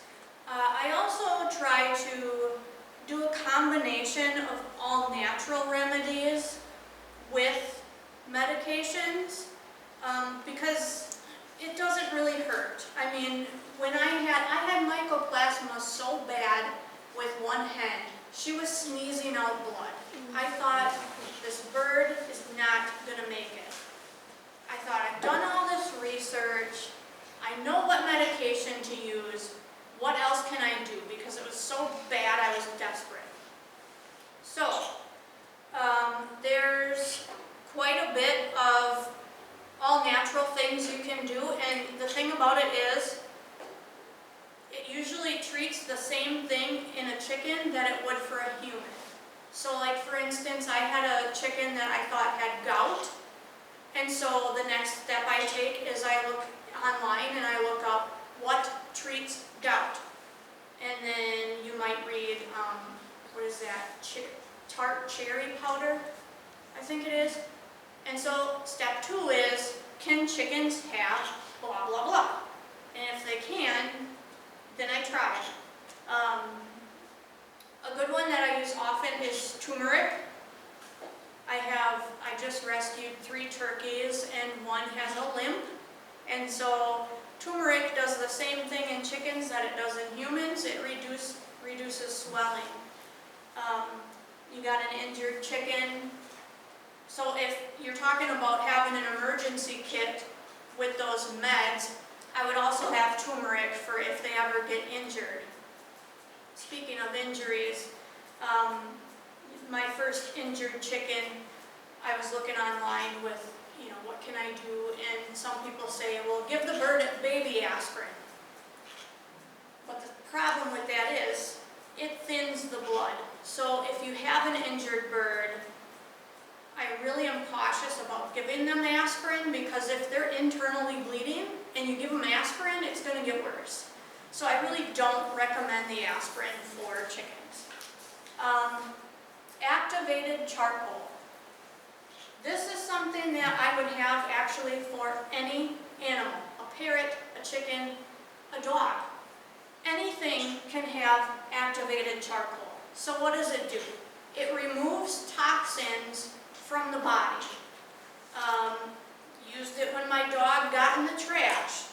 I also try to do a combination of all natural remedies with medications because it doesn't really hurt. I mean, when I had mycoplasma so bad with one hen, she was sneezing out blood. I thought, this bird is not going to make it. I thought, I've done all this research. I know what medication to use. What else can I do? Because it was so bad, I was desperate. So, there's quite a bit of all natural things you can do, and the thing about it is, it usually treats the same thing in a chicken that it would for a human. So like for instance, I had a chicken that I thought had gout, and so the next step I take is I look online and I look up what treats gout. And then you might read, what is that, tart cherry powder, I think it is. And so step 2 is, can chickens have blah, blah, blah? And if they can, then I try. A good one that I use often is turmeric. I just rescued 3 turkeys and one has a limp. And so turmeric does the same thing in chickens that it does in humans. It reduces swelling. You got an injured chicken. So if you're talking about having an emergency kit with those meds, I would also have turmeric for if they ever get injured. Speaking of injuries, my first injured chicken, I was looking online with, what can I do? And some people say, well, give the bird a baby aspirin. But the problem blood. So if you have an injured bird, I really am cautious about giving them aspirin, because if they're internally bleeding and you give them aspirin, it's going to get worse. So I really don't recommend the aspirin for chickens. Activated charcoal. This is something that I would have actually for any animal, a parrot, a chicken, a dog. Anything can have activated charcoal. So what does it do? It removes toxins from the body. Used it when my dog got in the trash.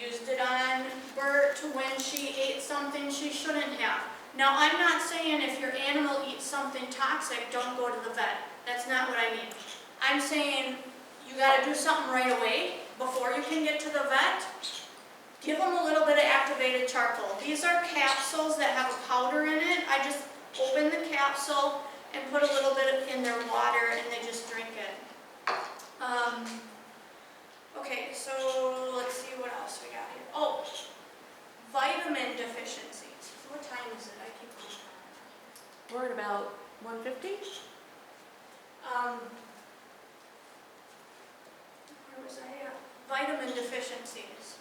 Used it on Bert when she ate something she shouldn't have. Now, I'm not saying if your animal eats something toxic, don't go to the vet. That's not what I mean. I'm saying you got to do something right away before you can get to the vet. Give them a little bit of activated charcoal. These are capsules that have a powder in it. I just open the capsule and put a little bit in their water, and they just drink it. Okay, so let's see what else we got here. Oh, vitamin deficiencies. What time is it? I keep going. We're at about 1:50? Where was I at? Vitamin deficiencies.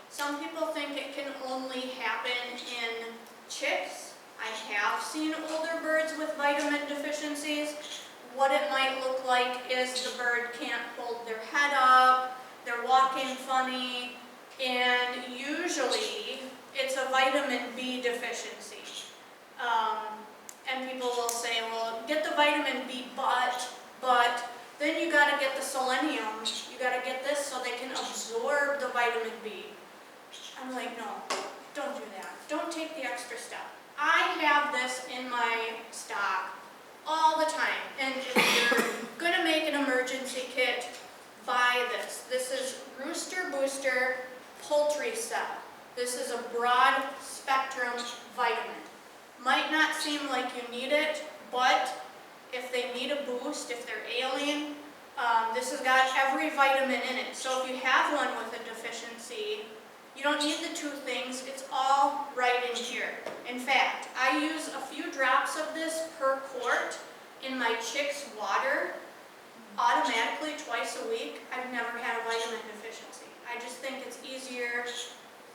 Some people think it can only happen in chicks. I have seen older birds with vitamin deficiencies. What it might look like is the bird can't hold their head up, they're walking funny, and usually it's a vitamin B deficiency. And people will say, well, get the vitamin B, but then you got to get the selenium, you got to get this so they can absorb the vitamin B. I'm like, no, don't do that. Don't take the extra step. I have this in my stock all the time, and if you're going to make an emergency kit, buy this. This is Rooster Booster Poultry Cell. This is a broad spectrum vitamin. Might not seem like you need it, but if they need a boost, if they're ailing, this has got every vitamin in it. So if you have one with a deficiency, you don't need the two things. It's all right in here. In fact, I use a few drops of this per quart in my chicks' water automatically twice a week. I've never had a vitamin deficiency. I just think it's easier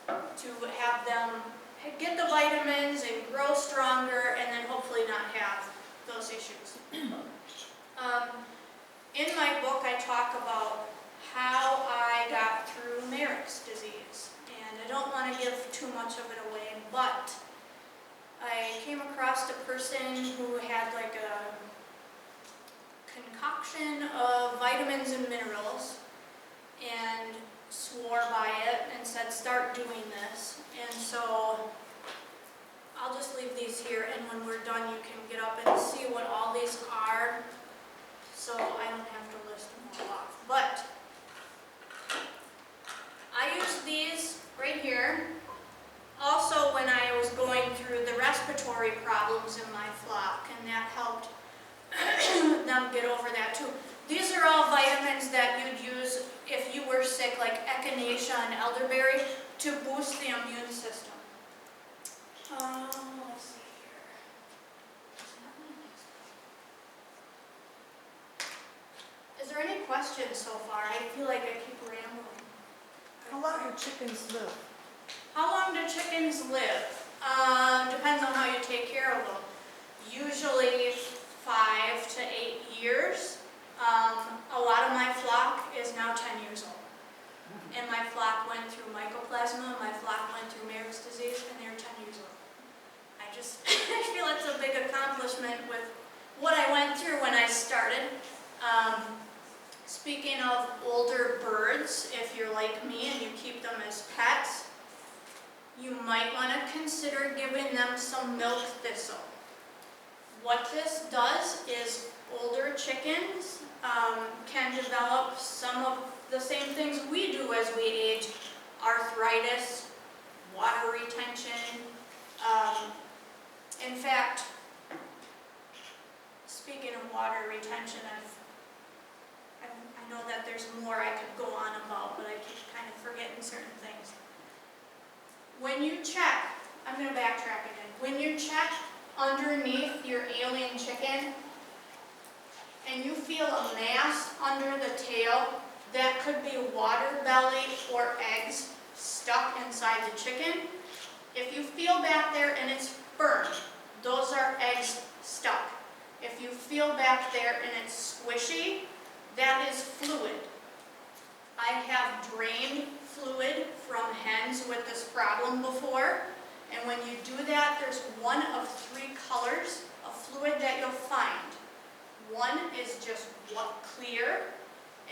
to have them get the vitamins and grow stronger, and then hopefully not have those issues. In my book, I talk about how I got through Marek's disease, and I don't want to give too much of it away, but I came across a person who had like a concoction of vitamins and minerals and swore by it and said, start doing this. And so I'll just leave these here, and when we're done you can get up and see what all these are, so I don't have to list them all off. But I use these right here also when I was going through the respiratory problems in my flock, and that helped them get over that too. These are all vitamins that you'd use if you were sick, like echinacea and elderberry, to boost the immune system. Let's see here. Is there any questions so far? I feel like I keep rambling. How long do chickens live? How long do chickens live? Depends on how you take care of them. Usually 5 to 8 years. A lot of my flock is now 10 years old. And my flock went through mycoplasma, my flock went through Marek's disease, and they're 10 years old. I just I feel it's a big accomplishment with what I went through when I started. Speaking of older birds, if you're like me and you keep them as pets, you might want to consider giving them some milk thistle. What this does is older chickens can develop some of the same things we do as we age: arthritis, water retention. In fact, speaking of water retention, I know that there's more I could go on about, but I keep kind of forgetting certain things. When you check, I'm going to backtrack again. When you check underneath your alien chicken and you feel a mass under the tail, that could be water belly or eggs stuck inside the chicken. If you feel back there and it's firm, those are eggs stuck. If you feel back there and it's squishy, that is fluid. I have drained fluid from hens with this problem before, and when you do that, there's one of 3 colors of fluid that you'll find. One is just clear,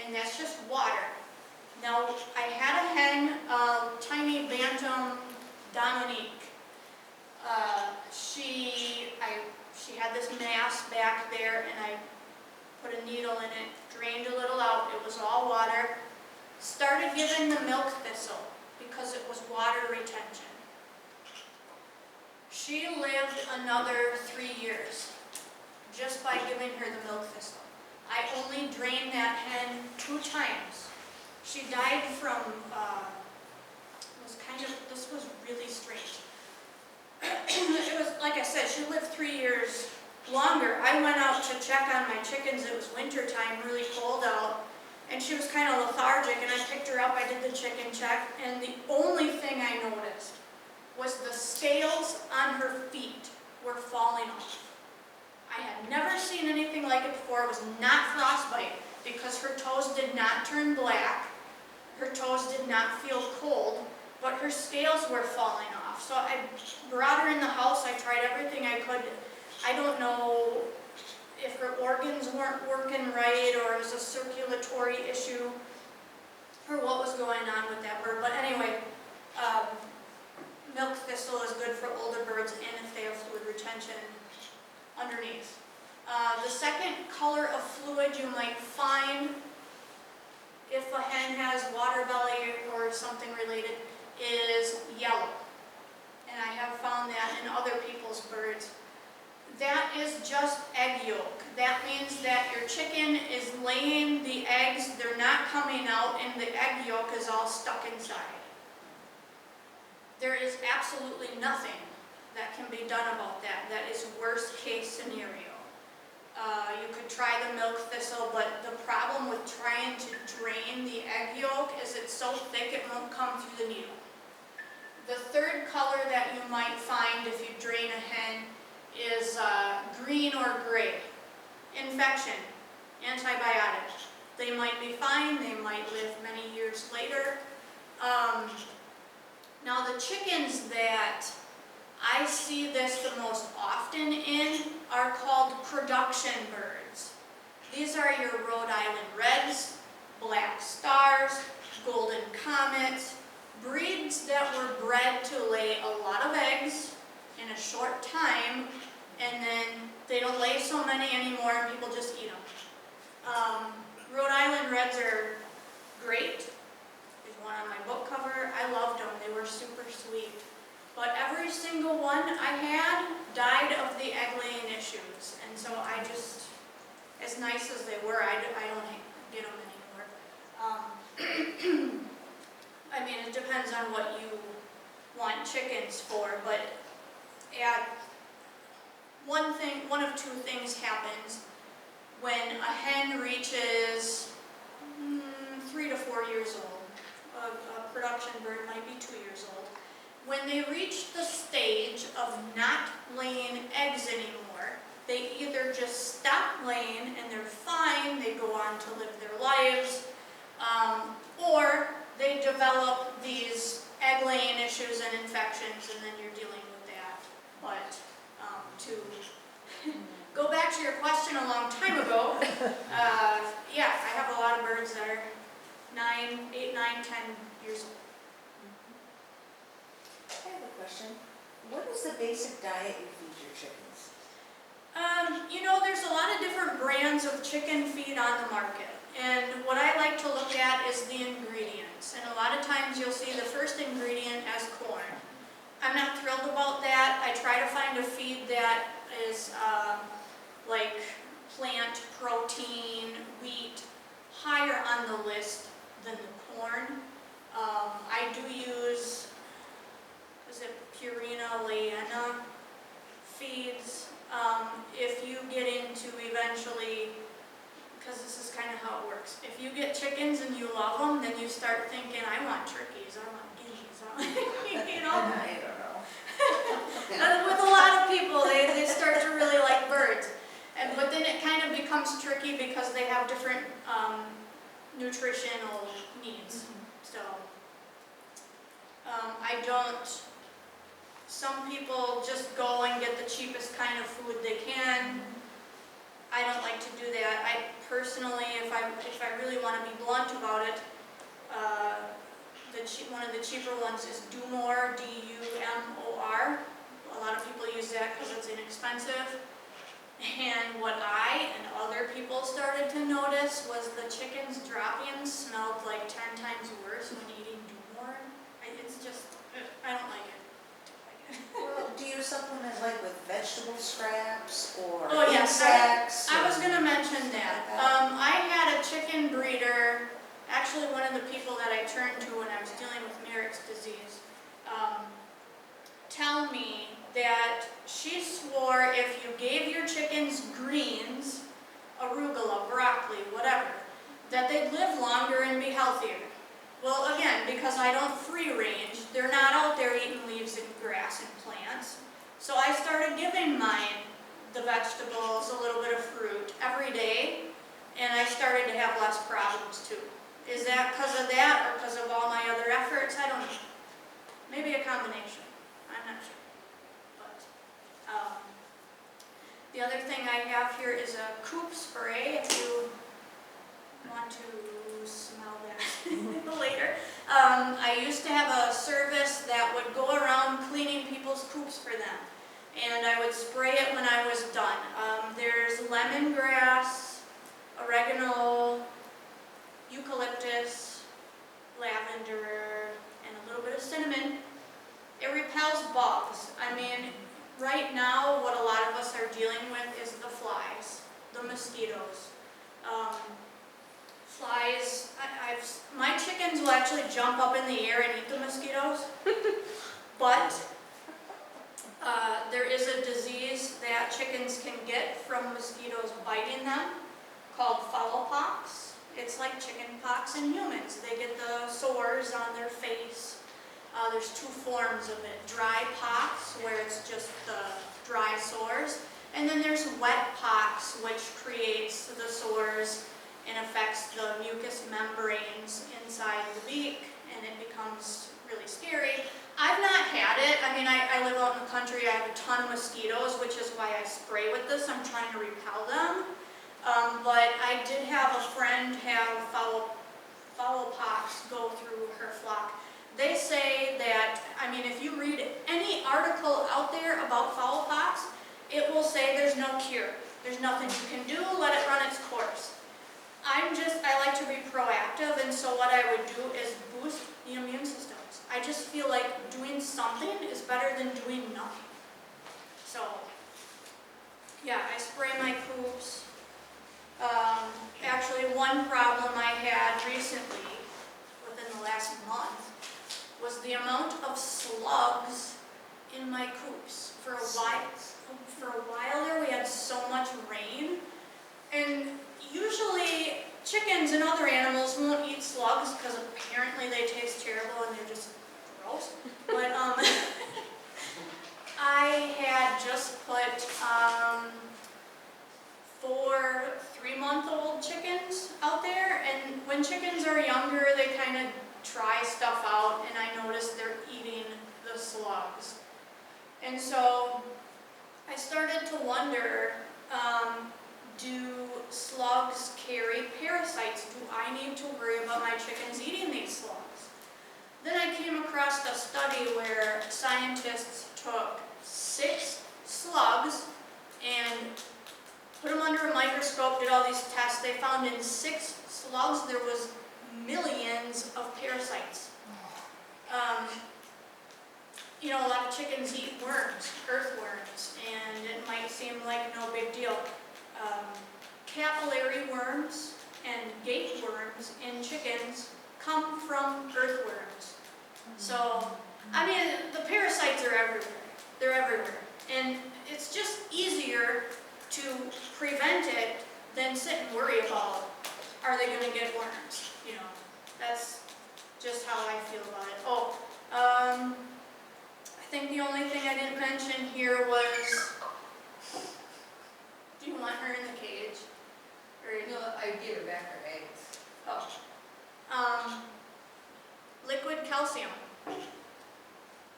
and that's just water. Now, I had a hen, tiny bantam Dominique. She had this mass back there, and I put a needle in it, drained a little out, it was all water. Started giving the milk thistle because it was water retention. She lived another 3 years just by giving her the milk thistle. I only drained that hen 2 times. She died from, this was really strange. It was, like I said, she lived 3 years longer. I went out to check on my chickens. It was winter time, really cold out, and she was kind of lethargic, and I picked her up. I did the chicken check, and the only thing I noticed was the scales on her feet were falling off. I had never seen anything like it before. It was not frostbite because her toes did not turn black. Her toes did not feel cold, but her scales were falling off. So I brought her in the house. I tried everything I could. I don't know if her organs weren't working right or it was a circulatory issue or what was going on with that bird. But anyway, milk thistle is good for older birds and if they have fluid retention underneath. The second color of fluid you might find if a hen has water belly or something related is yellow. And I have found that in other people's birds. That is just egg yolk. That means that your chicken is laying the eggs, they're not coming out, and the egg yolk is all stuck inside. There is absolutely nothing that can be done about that. That is worst case scenario. You could try the milk thistle, but the problem with trying to drain the egg yolk is it's so thick it won't come through the needle. The third color that you might find if you drain a hen is green or gray. Infection, antibiotic. They might be fine, they might live many years later. Now the chickens that I see this the most often in are called production birds. These are your Rhode Island Reds, Black Stars, Golden Comets, breeds that were bred to lay a lot of eggs in a short time, and then they don't lay so many anymore and people just eat them. Rhode Island Reds are great. There's one on my book cover. I loved them. They were super sweet. But every single one I had died of the egg-laying issues. And so I just, as nice as they were, I don't get them anymore. I mean, it depends on what you want chickens for, but one of 2 things happens when a hen reaches 3 to 4 years old. A production bird might be 2 years old. When they reach the stage of not laying eggs anymore, they either just stop laying and they're fine, they go on to live their lives, or they develop these egg-laying issues and infections, and then you're dealing with that. But to go back to your question a long time ago, yeah, I have a lot of birds that are 8, 9, 10 years old. I have a question. What is the basic diet you feed your chickens? There's a lot of different brands of chicken feed on the market. And what I like to look at is the ingredients. And a lot of times you'll see the first ingredient as corn. I'm not thrilled about that. I try to find a feed that is like plant protein, wheat, higher on the list than the corn. I do use, is it Purina Leana feeds. this is kind of how it works. If you get chickens and you love them, then you start thinking, I want turkeys, I want guineas, I want, you know? I don't know. And with a lot of people, they start to really like birds. But then it kind of becomes tricky because they have different nutritional needs. So, some people just go and get the cheapest kind of food they can. I don't like to do that. I personally, if I really want to be blunt about it, one of the cheaper ones is Dumor, D-U-M-O-R. A lot of people use that because it's inexpensive. And what I and other people started to notice was the chicken's drop-ins smelled like 10 times worse when eating Dumor. It's just, I don't like it. Well, do you supplement like with vegetable scraps or Oh, yes, insects? I was going to mention that. I had a chicken breeder, actually one of the people that I turned to when I was dealing with Merrick's disease, tell me that she swore if you gave your chickens greens, arugula, broccoli, whatever, that they'd live longer and be healthier. Well, again, because I don't free range, they're not out there eating leaves and grass and plants. So I started giving mine the vegetables, a little bit of fruit every day, and I started to have less problems too. Is that because of that or because of all my other efforts? I don't know. Maybe a combination. I'm not sure. But the other thing I have here is a coop spray if you want to smell that later. I used to have a service that would go around cleaning people's coops for them. And I would spray it when I was done. There's lemongrass, oregano, eucalyptus, lavender, and a little bit of cinnamon. It repels bugs. I mean, right now what a lot of us are dealing with is the flies, the mosquitoes. Flies, my chickens will actually jump up in the air and eat the mosquitoes, but there is a disease that chickens can get from mosquitoes biting them called fowl pox. It's like chicken pox in humans. They get the sores on their face. There's two forms of it. Dry pox, where it's just the dry sores, and then there's wet pox, which creates the sores and affects the mucous membranes inside the beak, and it becomes really scary. I've not had it. I mean, I live out in the country. I have a ton of mosquitoes, which is why I spray with this. I'm trying to repel them. But I did have a friend have fowl pox go through her flock. They say that, I mean, if you read any article out there about fowl pox, it will say there's no cure. There's nothing you can do. Let it run its course. I like to be proactive, and so what I would do is boost the immune systems. I just feel like doing something is better than doing nothing. So, yeah, I spray my coops. Actually, one problem I had recently, within the last month, was the amount of slugs in my coops. For a while there, we had so much rain, and usually chickens and other animals won't eat slugs because apparently they taste terrible and they're just gross. But I had just put 4 3-month-old chickens out there, and when chickens are younger, they kind of try stuff out, and I noticed they're eating the slugs. And so I started to wonder, do slugs carry parasites? Do I need to worry about my chickens eating these slugs? Then I came across a study where scientists took 6 slugs and put them under a microscope, did all these tests. They found in 6 slugs there was millions of parasites. You know, a lot of chickens eat worms, earthworms, and it might seem like no big deal. Capillary worms and gate worms in chickens come from earthworms. So, I mean, the parasites are everywhere. They're everywhere. And it's just easier to prevent it than sit and worry about are they gonna get worms? You know, that's just how I feel about it. Oh, I think the only thing I didn't mention here was, do you want her in the cage? Or, No, I give her back her eggs. oh. Liquid calcium.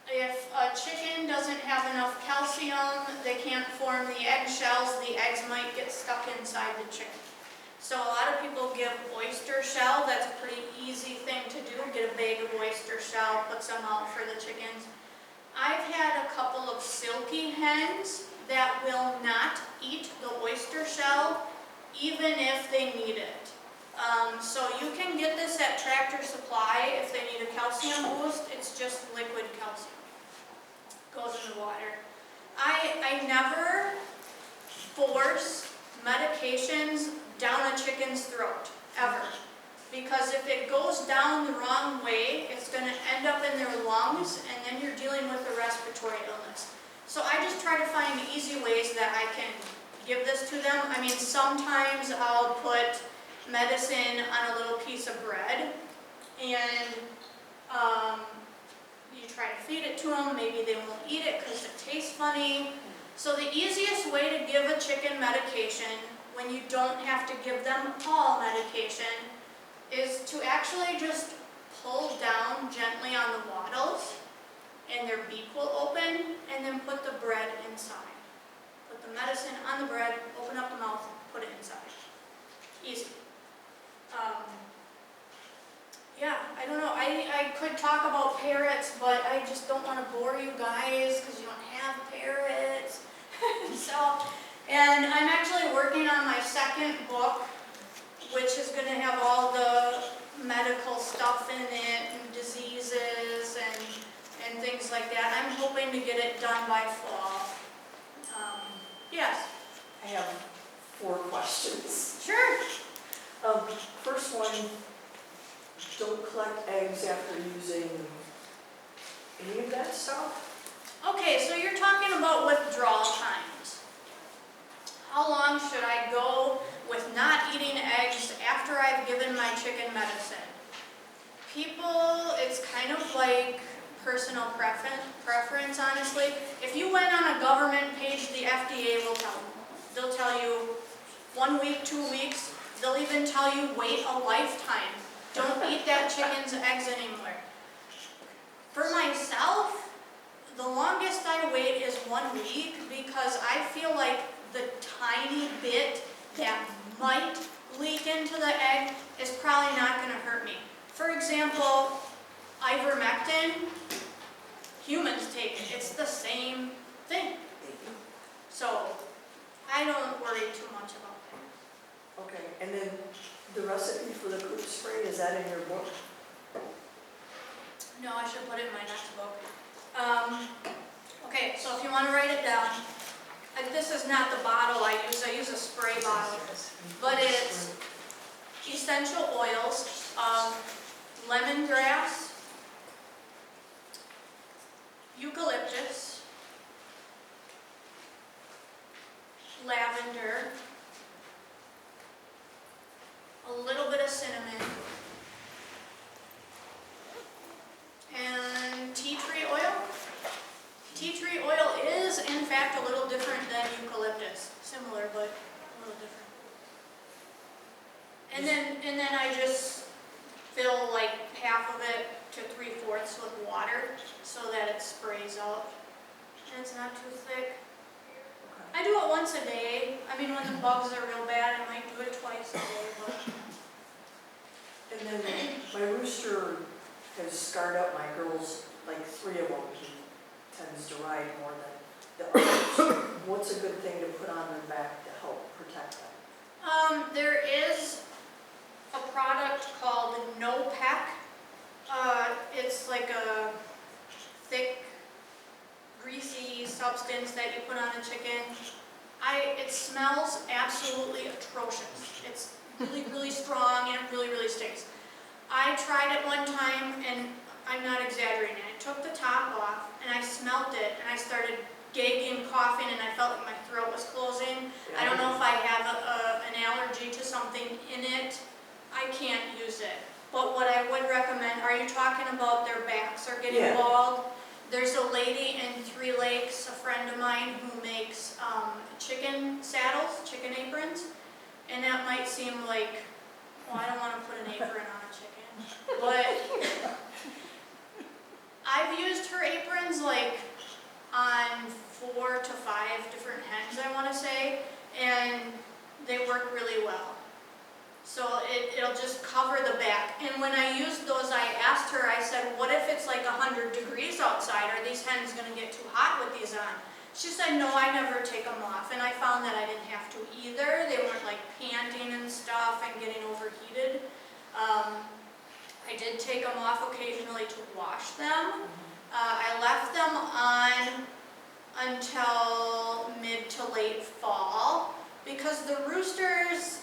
If a chicken doesn't have enough calcium, they can't form the eggshells, the eggs might get stuck inside the chicken. So a lot of people give oyster shell, that's a pretty easy thing to do, get a bag of oyster shell, put some out for the chickens. I've had a couple of silky hens that will not eat the oyster shell, even if they need it. So you can get this at Tractor Supply if they need a calcium boost. It's just liquid calcium. Goes in the water. I never force medications down a chicken's throat, ever. Because if it goes down the wrong way, it's going to end up in their lungs, and then you're dealing with a respiratory illness. So I just try to find easy ways that I can give this to them. I mean, sometimes I'll put medicine on a little piece of bread, and you try to feed it to them. Maybe they won't eat it because it tastes funny. So the easiest way to give a chicken medication when you don't have to give them all medication is to actually just pull down gently on the wattles, and their beak will open, and then put the bread inside. Put the medicine on the bread, open up the mouth, put it inside. Easy. Yeah, I don't know, I could talk about parrots, but I just don't want to bore you guys because you don't have parrots. So, and I'm actually working on my second book, which is going to have all the medical stuff in it, and diseases and things like that. I'm hoping to get it done by fall. Yes? I have 4 questions. Sure. First one, don't collect eggs after using any of that stuff? Okay, so you're talking about withdrawal times. How long should I go with not eating eggs after I've given my chicken medicine? People, it's kind of like personal preference, honestly. If you went on a government page, the FDA will tell you. They'll tell you 1 week, 2 weeks. They'll even tell you wait a lifetime. Don't eat that chicken's eggs anymore. For myself, the longest I wait is 1 week because I feel like the tiny bit that might leak into the egg is probably not going to hurt me. For example, ivermectin, humans take it. It's the same thing. So I don't worry too much about that. Okay, and then the recipe for the poop spray, is that in your book? No, I should put it in my next book. Okay, so if you want to write it down, this is not the bottle I use a spray bottle, but it's essential oils, lemongrass, eucalyptus, lavender, a little bit of cinnamon, and tea tree oil. Tea tree oil is, in fact, a little different than eucalyptus. Similar, but a little different. And then I just fill like half of it to 3/4 with water so that it sprays out. And it's not too thick. I do it once a day. I mean, when the bugs are real bad, I might do it twice a day. But And then my rooster has scarred up my girls, like 3 of them. He tends to ride more than the others. What's a good thing to put on their back to help protect them? there is a product called No Pack. It's like a thick, greasy substance that you put on a chicken. It smells absolutely atrocious. It's really, really strong and it really, really stinks. I tried it one time and I'm not exaggerating. I took the top off and I smelled it and I started gagging, coughing, and I felt like my throat was closing. I don't know if I have an allergy to something in it, I can't use it. But what I would recommend, are you talking about their backs are getting Yeah. bald? There's a lady in 3 Lakes, a friend of mine, who makes chicken saddles, chicken aprons. And that might seem like, well, I don't want to put an apron on a chicken. But I've used her aprons like on 4 to 5 different hens, I want to say, and they work really well. So it'll just cover the back. And when I used those, I asked her, I said, what if it's like 100 degrees outside? Are these hens going to get too hot with these on? She said, no, I never take them off. And I found that I didn't have to either. They weren't like panting and stuff and getting overheated. I did take them off occasionally to wash them. I left them on until mid to late fall because the roosters,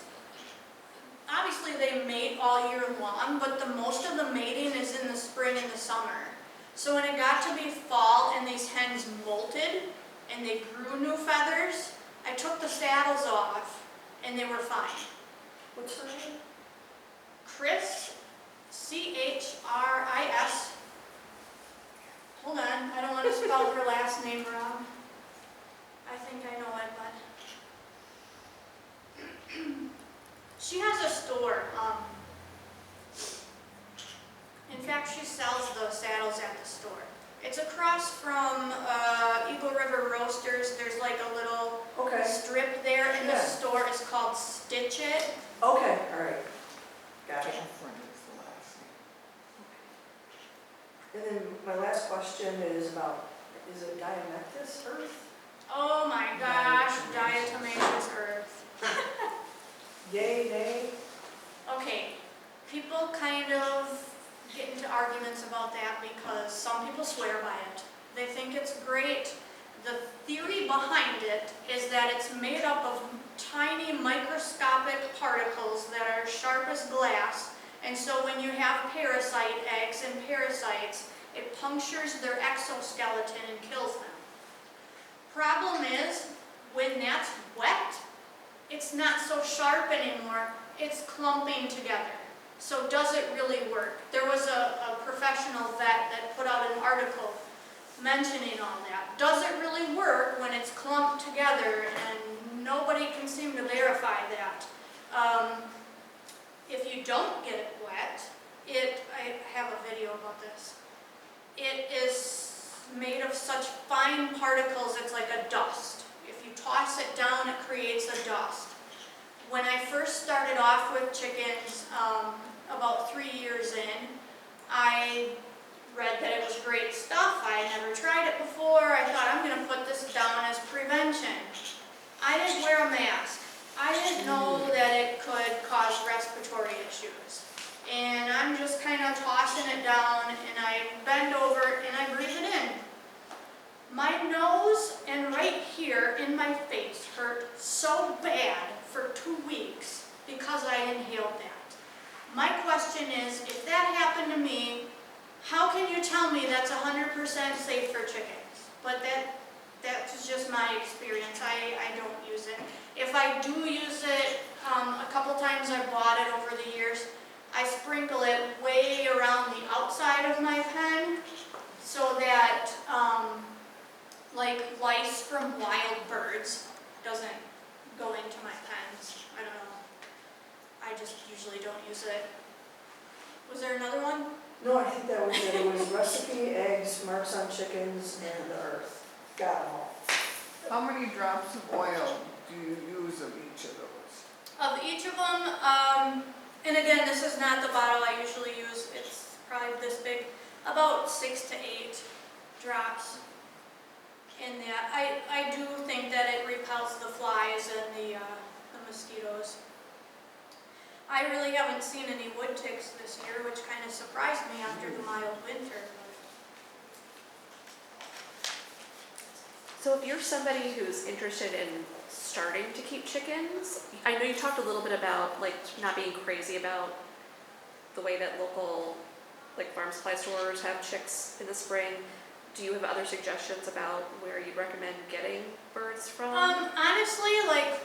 obviously they mate all year long, but the most of the mating is in the spring and the summer. So when it got to be fall and these hens molted and they grew new feathers, I took the saddles off and they were fine. What's her name? Chris, C-H-R-I-S. Hold on, I don't want to spell her last name wrong. I think I know it, but she has a store. In fact, she sells the saddles at the store. It's across from Eagle River Roasters. There's like a little Okay, strip there, and the Yeah. store is called Stitch It. okay, all right. Got it. And then my last question is about, is it diatomaceous earth? Oh my gosh, diatomaceous earth. Yay, nay? Okay, people kind of get into arguments about that because some people swear by it. They think it's great. The theory behind it is that it's made up of tiny microscopic particles that are sharp as glass, and so when you have parasite eggs and parasites, it punctures their exoskeleton and kills them. Problem is, when that's wet, it's not so sharp anymore, it's clumping together. So does it really work? There was a professional vet that put out an article mentioning all that. Does it really work when it's clumped together? And nobody can seem to verify that. If you don't get it wet, I have a video about this. It is made of such fine particles, it's like a dust. If you toss it down, it creates a dust. When I first started off with chickens, about 3 years in, I read that it was great stuff. I had never tried it before. I thought, I'm going to put this down as prevention. I didn't wear a mask. I didn't know that it could cause respiratory issues. And I'm just kind of tossing it down, and I bend over and I breathe it in. My nose and right here in my face hurt so bad for 2 weeks because I inhaled that. My question is, if that happened to me, how can you tell me that's 100% safe for chickens? But that's just my experience. I don't use it. If I do use it, a couple times I've bought it over the years, I sprinkle it way around the outside of my pen so that like lice from wild birds doesn't go into my pens. I don't know. I just usually don't use it. Was there another one? No, I think that was it. It was recipe, eggs, marks on chickens, and the earth. Got them all. How many drops of oil do you use of each of those? Of each of them, and again, this is not the bottle I usually use. It's probably this big, about 6 to 8 drops in that. I do think that it repels the flies and the mosquitoes. I really haven't seen any wood ticks this year, which kind of surprised me after the mild winter. So if you're somebody who's interested in starting to keep chickens, I know you talked a little bit about like not being crazy about the way that local like farm supply stores have chicks in the spring. Do you have other suggestions about where you'd recommend getting birds from? Honestly, like,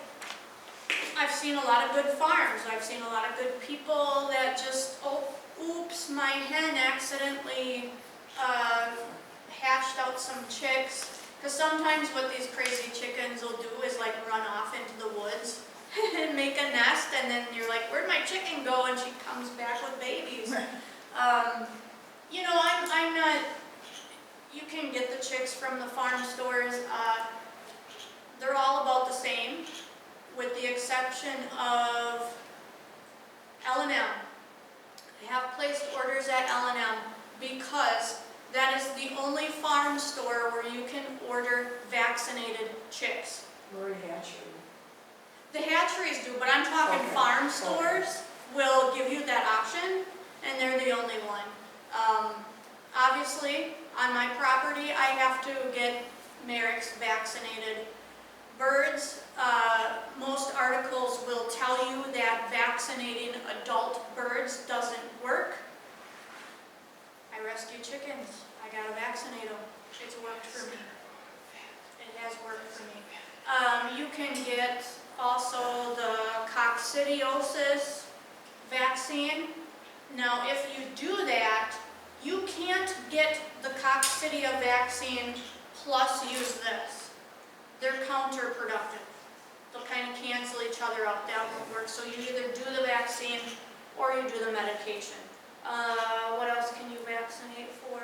I've seen a lot of good farms. I've seen a lot of good people that just, oh, oops, my hen accidentally hatched out some chicks. Because sometimes what these crazy chickens will do is like run off into the woods and make a nest, and then you're like, where'd my chicken go? And she comes back with babies. You know, I'm not, you can get the chicks from the farm stores. They're all about the same, with the exception of L&M. I have placed orders at L&M because that is the only farm store where you can order vaccinated chicks. Murray Hatchery. The hatcheries do, but I'm talking Okay. farm stores will give you that option, and they're the only one. Obviously, on my property, I have to get Merrick's vaccinated birds. Most articles will tell you that vaccinating adult birds doesn't work. I rescue chickens. I gotta vaccinate them. It's worked for me. It has worked for me. You can get also the coccidiosis vaccine. Now, if you do that, you can't get the coccidia vaccine plus use this. They're counterproductive. They'll kind of cancel each other out. That won't work. So you either do the vaccine or you do the medication. What else can you vaccinate for?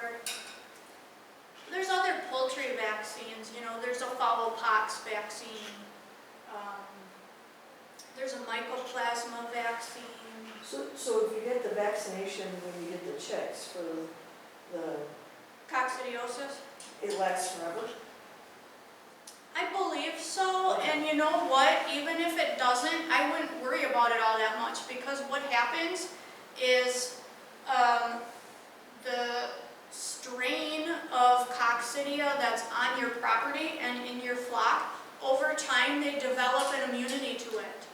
There's other poultry vaccines. You know, there's a fowl pox vaccine. There's a mycoplasma vaccine. So if you get the vaccination when you get the chicks for the, Coccidiosis? it lasts forever? I believe so, and you know what? Even if it doesn't, I wouldn't worry about it all that much, because what happens is the strain of coccidia that's on your property and in your flock, over time they develop an immunity to it.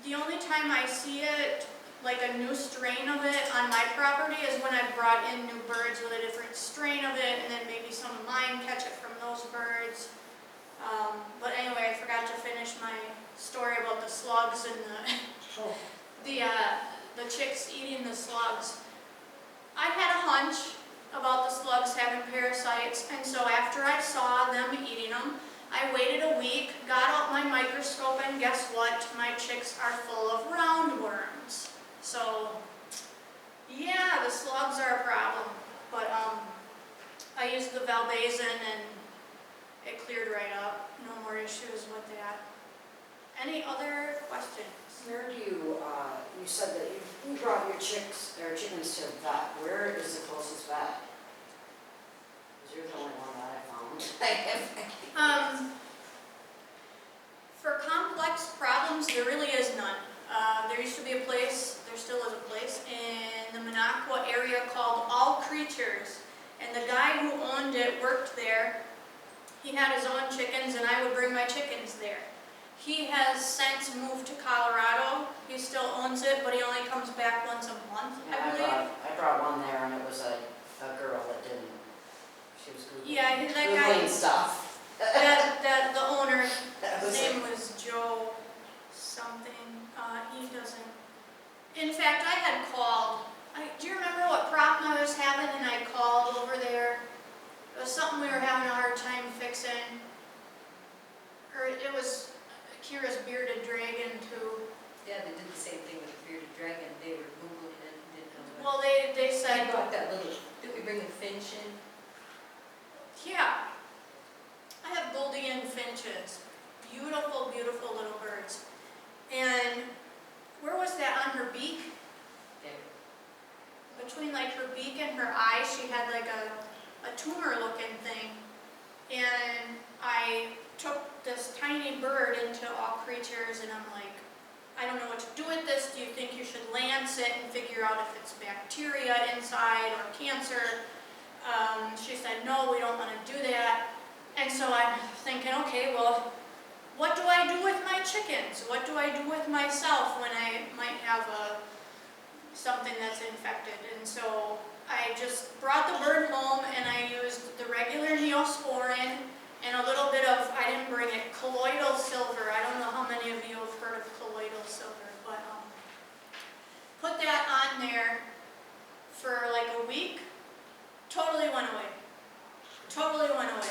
The only time I see it, like a new strain of it on my property, is when I brought in new birds with a different strain of it, and then maybe some of mine catch it from those birds. But anyway, I forgot to finish my story about the slugs and the chicks eating the slugs. I had a hunch about the slugs having parasites, and so after I saw them eating them, I waited a week, got out my microscope, and guess what? My chicks are full of roundworms. So, yeah, the slugs are a problem. But I used the Valbazin and it cleared right up. No more issues with that. Any other questions? Where do you, you said that you brought your chicks, or chickens to the vet. Where is the closest vet? Because you're the only one that I found. For complex problems, there really is none. There used to be a place, there still is a place, in the Minocqua area called All Creatures. And the guy who owned it worked there. He had his own chickens, and I would bring my chickens there. He has since moved to Colorado. He still owns it, but he only comes back once a month, I believe. I brought one there, and it was a girl that didn't. She was Googling, Yeah, that Googling guy, stuff. the owner, That his was name was Joe something. He doesn't. In fact, I had called. Do you remember what problem I was having, and I called over there? It was something we were having a hard time fixing. Or it was Kira's bearded dragon too. Yeah, they did the same thing with the bearded dragon. They were Googling it and didn't know Well, what. they I said, brought that little, did we bring the finch in? yeah. I have Goldien finches. Beautiful, beautiful little birds. And where was that on her beak? There. Between like her beak and her eye, she had like a tumor looking thing. And I took this tiny bird into All Creatures, and I'm like, I don't know what to do with this. Do you think you should lance it and figure out if it's bacteria inside or cancer? She said, no, we don't want to do that. And so I'm thinking, okay, well, what do I do with my chickens? What do I do with myself when I might have something that's infected? And so I just brought the bird home, and I used the regular Neosporin and a little bit of, I didn't bring it, colloidal silver. I don't know how many of you have heard totally went away.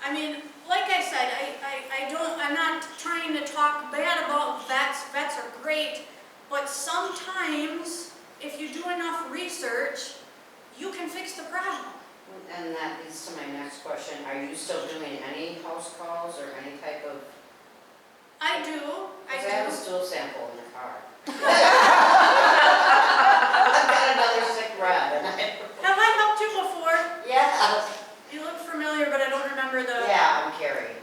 I mean, like I said, I'm not trying to talk bad about vets. Vets are great, but sometimes if you do enough research, you can fix the problem. And that leads to my next question. Are you still doing any house calls or any type of? I do. Because I have a do. stool sample in the car. I've got another sick rat and Have I helped you before? yeah. You look familiar, but I don't remember the. Yeah, I'm Carrie.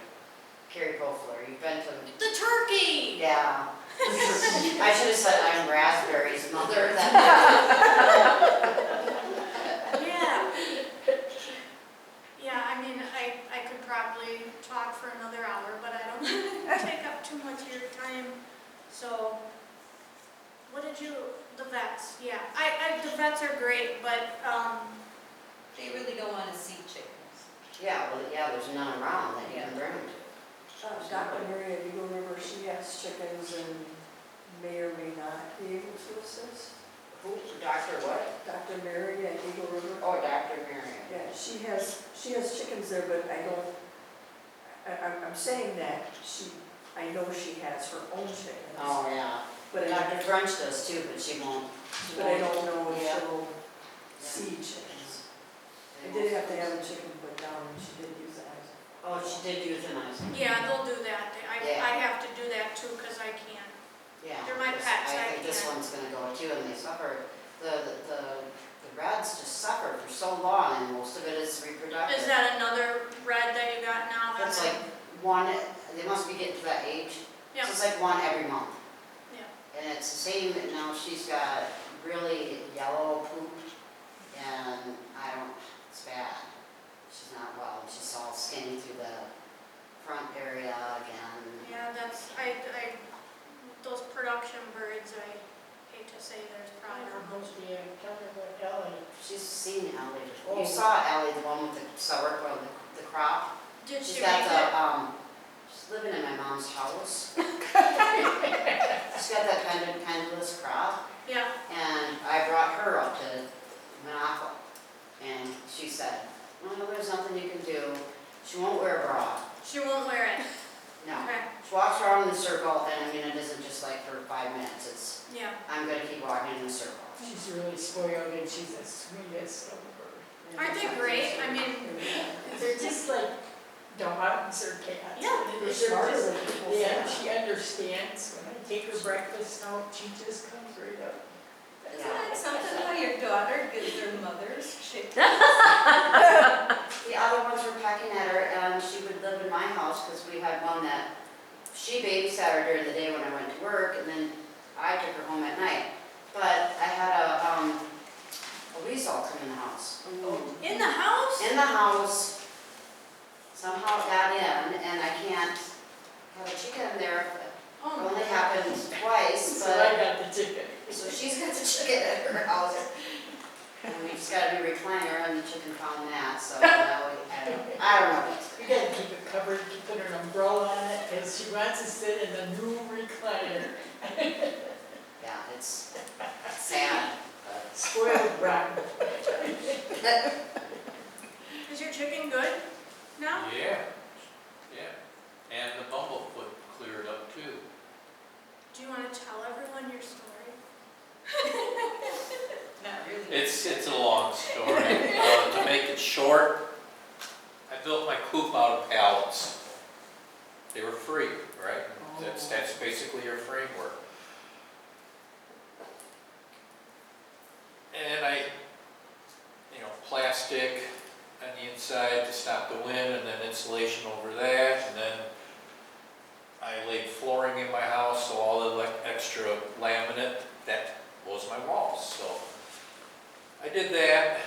Carrie Kofler. You've been to. The turkey! Yeah. I should have said I'm Raspberry's mother. Yeah. Yeah, I mean, I could probably talk for another hour, but I don't want to take up too much of your time. So, what did you, the vets, yeah. The vets are great, but, They really don't want to see chickens. Yeah, well, yeah, there's none around that you can bring them to. Dr. Maria, do you remember she has chickens and may or may not be able to assist? Who, Dr. what? Dr. Mary at Eagle River? Oh, Dr. Marion. Yeah, she has chickens there, but I'm saying that I know she has her own chickens. Oh, yeah. But Dr. French does too, but she won't. I don't know if Yeah. she'll seed chickens. I did have to have a chicken put down and she did use the eyes. Oh, she did euthanize them. yeah, they'll do that. Yeah. I have to do that too, because I can't. Yeah. They're my this- pets, I I think this can't. one's gonna go too, and they suffer. The reds just suffer for so long, and most of it is reproductive. Is that another red that you got now? It's like one, they must be getting to that age. Yeah. So it's like one every month. Yeah. And it's the same, now she's got really yellow poop, and it's bad. She's not well, she's all skinny through the front area again. Yeah, that's, those production birds, I hate to say there's probably not much. She's seen Ellie before. You saw Ellie, the one with the sauerkraut, the crop. Did she She's make got it? she's living in my mom's house. She's got that pendulous crop, Yeah, and I brought her up to Monaco, and she said, well, there's nothing you can do. She won't wear a bra. she won't wear it. No. Okay, She walks around in a circle, and I mean, it isn't just like for 5 minutes. It's, yeah. I'm gonna keep walking in a circle. She's really spoiled and she's the sweetest little bird. Aren't they great? I mean, They're just like dogs or cats. Yeah, They're They're just, smarter than people yeah, think. she understands. When I take her breakfast out, she just comes right up. Isn't that something how your daughter gives their mother's chickens? The other ones were pecking at her, and she would live in my house because we had one that she babysat her during the day when I went to work, and then I took her home at night. But I had a weasel come in the house. in the house? In the house, somehow it got in, and I can't have a chicken there. Oh It my only God. happened twice, So I but, got the chicken. so she's got the chicken at her house. And we just got a new recliner, and the chicken found that, so now I don't know. You gotta keep it covered, keep an umbrella on it, because she wants to sit in the new recliner. Yeah, it's sad, but. Spoiled rotten. Is your chicken good now? Yeah, yeah. And the bumblefoot cleared up too. Do you want to tell everyone your story? Not really. It's a long story. To make it short, I built my coop out of pallets. They were free, right? That's basically your framework. And I, plastic on the inside to stop the wind, and then insulation over that, and then I laid flooring in my house, so all the extra laminate, that was my walls. So I did that,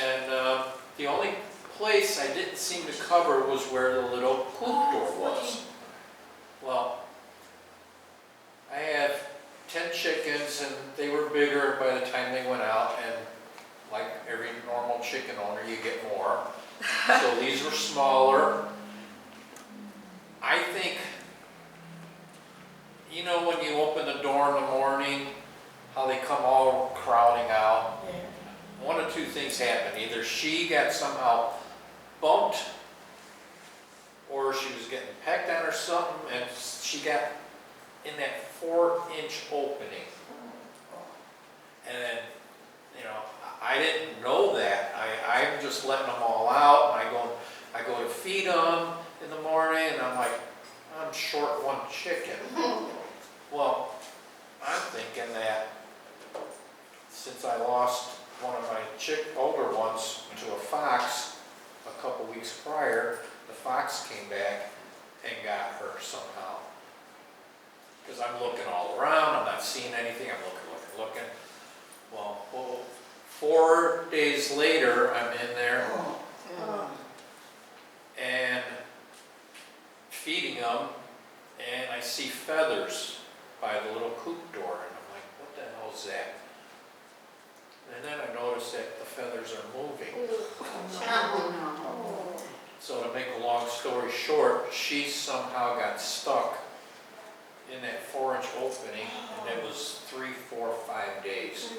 and the only place I didn't seem to cover was where the little coop door was. Well, I have 10 chickens, and they were bigger by the time they went out, and like every normal chicken owner, you get more. So these were smaller. I think, when you open the door in the morning, how they come all crowding out. Yeah. One of two things happened. Either she got somehow bumped, or she was getting pecked on or something, and she got in that 4-inch opening. And then, you know, I didn't know that. I'm just letting them all out, and I go to feed them in the morning, and I'm like, I'm short one chicken. Well, I'm thinking that since I lost one of my older ones to a fox a couple weeks prior, the fox came back and got her somehow. Because I'm looking all around, I'm not seeing anything, I'm looking. Well, 4 days later, I'm in there and feeding them, and I see feathers by the little coop door, and I'm like, what the hell is that? And then I noticed that the feathers are moving. So to make a long story short, she somehow got stuck in that 4-inch opening, and it was 3, 4, 5 days.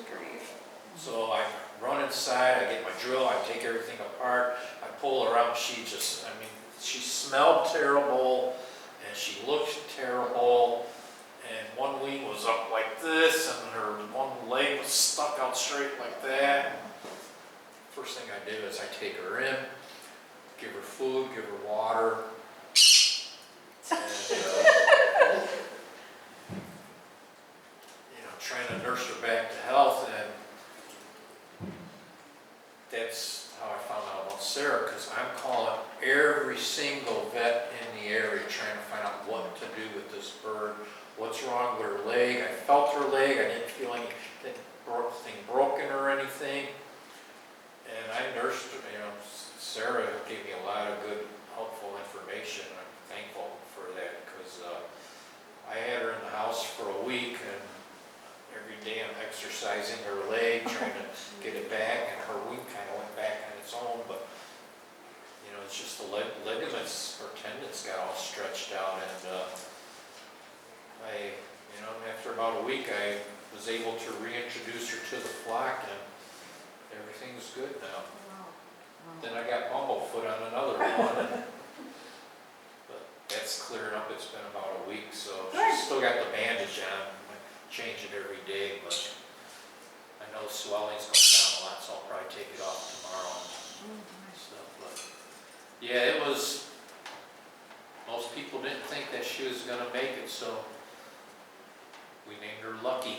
So I run inside, I get my drill, I take everything apart, I pull her out, she smelled terrible, and she looked terrible, and one wing was up like this, and her one leg was stuck out straight like that. First thing I did is I take her in, give her food, give her water, and trying to nurse her back to health, and that's how I found out about Sara, because I'm calling every single vet in the area trying to find out what to do with this bird, what's wrong with her leg. I felt her leg, I didn't feel anything broken or anything, and I nursed her. Sara gave me a lot of good, helpful information. I'm thankful for that, because I had her in the house for a week, and every day I'm exercising her leg, trying to get it back, and her wing kind of went back on its own, but it's just the ligaments, her tendons got all stretched out, and after about a week I was able to reintroduce her to the flock, and everything's good now. Then I got bumblefoot on another one, but that's cleared up. It's been about a week, so she's still got the bandage on. Change it every day, but I know swelling's going down a lot, so I'll probably take it off tomorrow and stuff. But yeah, most people didn't think that she was going to make it, so we named her Lucky.